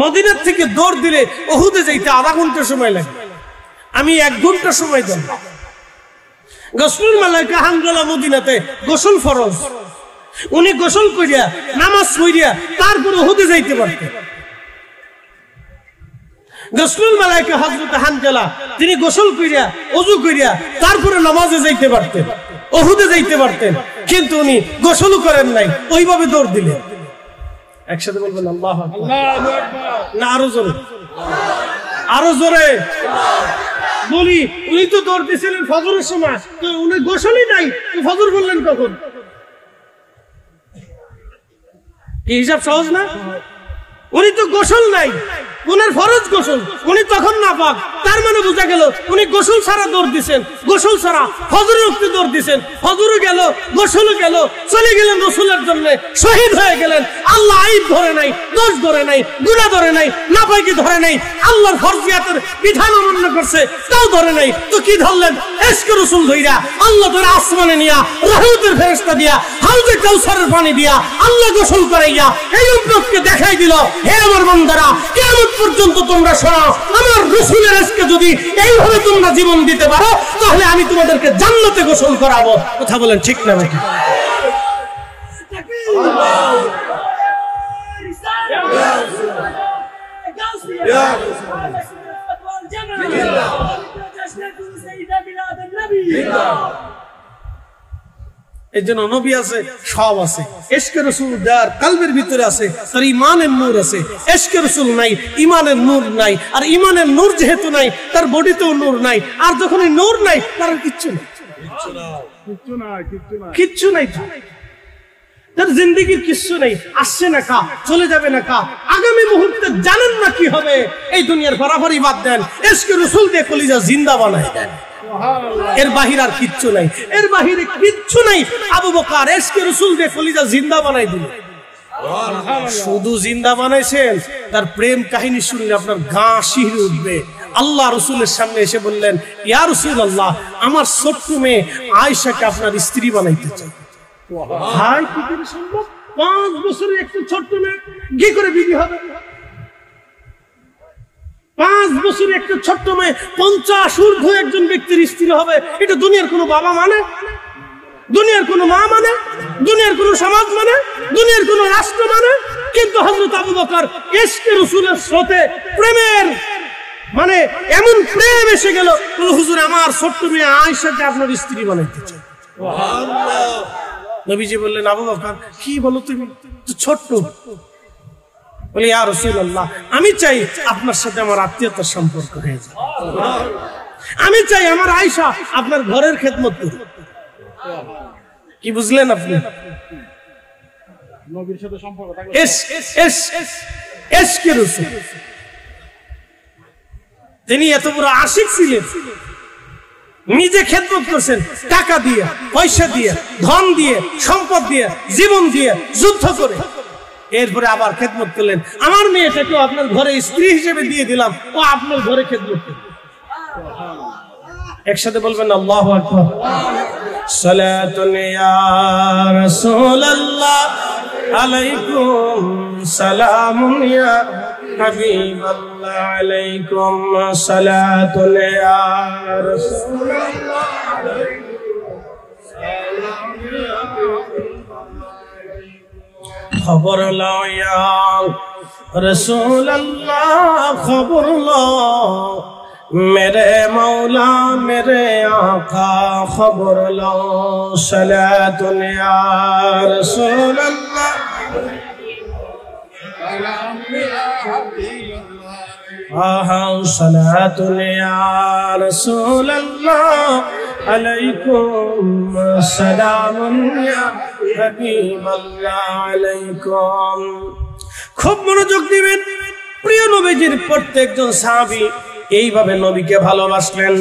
মদিনা থেকে দৌড় দিলে উহুদে যাইতে আধা ঘন্টা সময় লাগে। আমি 1 ঘন্টা সময় দেব। গসলুল মালায়েকা হামজালা মদিনাতে গোসল ফরজ, উনি গোসল করিয়া নামাজ পড়িয়া তারপর উহুদে যাইতে পারতেন। গসলুল মালায়েকা হযরত হামজালা তিনি গোসল করিয়া ওযু করিয়া তারপরে নামাজে যাইতে পারতেন, উহুদে যাইতে পারতেন, কিন্তু উনি গোসলও করেন নাই, ওইভাবে দৌড় দিলেন। একসাথে বলবেন আল্লাহু আকবার। আল্লাহু আকবার। না আরো জোরে, আরো জোরে বলি। উনি তো দৌড় দিয়েছিলেন ফজরের সময়, তো উনি গোসলই নাই, তো ফজর বললেন কখন? কি হিসাব সহজ না? উনি তো গোসল নাই, উনার ফরজ গোসল, উনি তখন নাপাক। তার মানে বোঝা গেল উনি গোসল ছাড়া দৌড় দিছেন, গোসল ছাড়া ফজরের ওয়াক্তে দৌড় দিছেন, ফজরও গেল, গোসলও গেল, চলে গেলেন রসুলের জন্য, শহীদ হয়ে গেলেন। আল্লাহ আইব ধরে নাই, দোষ ধরে নাই, গুনাহ ধরে নাই, নাপাকি ধরে নাই, আল্লাহর ফরজিয়াতের বিধান অমান্য করছে তাও ধরে নাই, তো কি ধরলেন? ইশকে রাসূল ধইরা আল্লাহ ধরে আসমানে নিয়া রহমতের ফেরেশতা দিয়া হাউজে কাউসারের পানি দিয়া আল্লাহ গোসল করাইয়া এই উম্মতকে দেখাই দিল, হে আমার বান্দারা, কিয়ামত পর্যন্ত তোমরা শোনো, আমার রাসূলের ইশকে যদি এইভাবে তোমরা জীবন দিতে পারো তাহলে আমি তোমাদেরকে জান্নাতে গোসল করাবো। কথা বলেন ঠিক না নাকি? এই জন্য নবী আছে, সব আছে। ইশকে রাসূল যার কলবের ভিতরে আছে তার ঈমানের নূর আছে। ইশকে রাসূল নাই, ঈমানের নূর নাই। আর ঈমানের নূর যেহেতু নাই, তার বডিতেও নূর নাই। আর যখন এই নূর নাই, তার কিচ্ছু নাই, কিচ্ছু নাই, তার জিন্দেগির কিচ্ছু নেই। আসছে না কা, চলে যাবে না কা, আগামী মুহূর্তে জানেন না কি হবে। এই দুনিয়ার ফারাফারি বাদ দেন, ইশকে রাসূল দিয়ে কলিজা জিন্দা বানায় দেন। এর বাহির আর কিচ্ছু নাই, এর বাহিরে কিচ্ছু নাই। আবু বকর ইশকে রাসূল দিয়ে কলিজা জিন্দা বানাই দিল। শুধু জিন্দা বানাইছেন, তার প্রেম কাহিনী শুনলে আপনার গা শিহরে উঠবে। আল্লাহ রসুলের সামনে এসে বললেন, ইয়া রাসূলুল্লাহ, আমার ছোট্ট মেয়ে আয়েশাকে আপনার স্ত্রী বানাইতে চাই। হাই, কি করে সম্ভব? 5 বছরের একটু ছোট্ট মেয়ে কি করে বিবি হবে? 5 বছরের একটা ছোট্ট মেয়ে 50 ঊর্ধ্ব একজন ব্যক্তির স্ত্রী হবে? এটা দুনিয়ার কোনো বাবা মানে, দুনিয়ার কোনো মা মানে, দুনিয়ার কোনো সমাজ মানে, দুনিয়ার কোনো রাষ্ট্র মানে? কিন্তু হযরত আবু বকর ইশকে রাসূলের স্রোতে প্রেমের মানে এমন প্রেম এসে গেল, হুজুর আমার ছোট্ট মেয়ে আয়েশাকে আপনার স্ত্রী বানাইতে চাই। সুবহানাল্লাহ। নবীজি বললেন, আবু বকর কি বলো তুমি, তো ছোট্ট। বলে, ইয়া রাসূলুল্লাহ, আমি চাই আপনার সাথে আমার আত্মীয়তার সম্পর্ক হয়ে যায়। আমি চাই আমার আয়েশা আপনার ঘরের খেদমত করুক। কি বুঝলেন আপনি? নবীর সাথে সম্পর্ক থাকলে ইশকে রাসূল। তিনি এত বড় আশিক ছিলেন, নিজে খেদমত করছেন, টাকা দিয়ে, পয়সা দিয়ে, ধন দিয়ে, সম্পদ দিয়ে, জীবন দিয়ে, যুদ্ধ করে। এরপরে আবার খেদমত করলেন। আমার মেয়েটাকেও আপনার ঘরে স্ত্রী হিসেবে দিয়ে দিলাম, ও আপনার ঘরে খেদমত করবে। একসাথে বলবেন আল্লাহু আকবার। সালাতুন ইয়া রাসূলুল্লাহ আলাইকুম সালামুন ইয়া হাবিবাল্লাহ আলাইকুম সালাতুন ইয়া রাসূলুল্লাহ খবর লও ইয়া রাসূলুল্লাহ খবর লও मेरे मौला मेरे आका खबर लो सलातुन या रसूल अल्लाह सलातुन या रसूल अल्लाह अलैकुम सलामुन या हबीब अल्लाह अलैकुम। खूब मनोযোগ দিবেন। প্রিয় নবীজির প্রত্যেকজন সাহাবী এইভাবে নবীকে ভালোবাসলেন।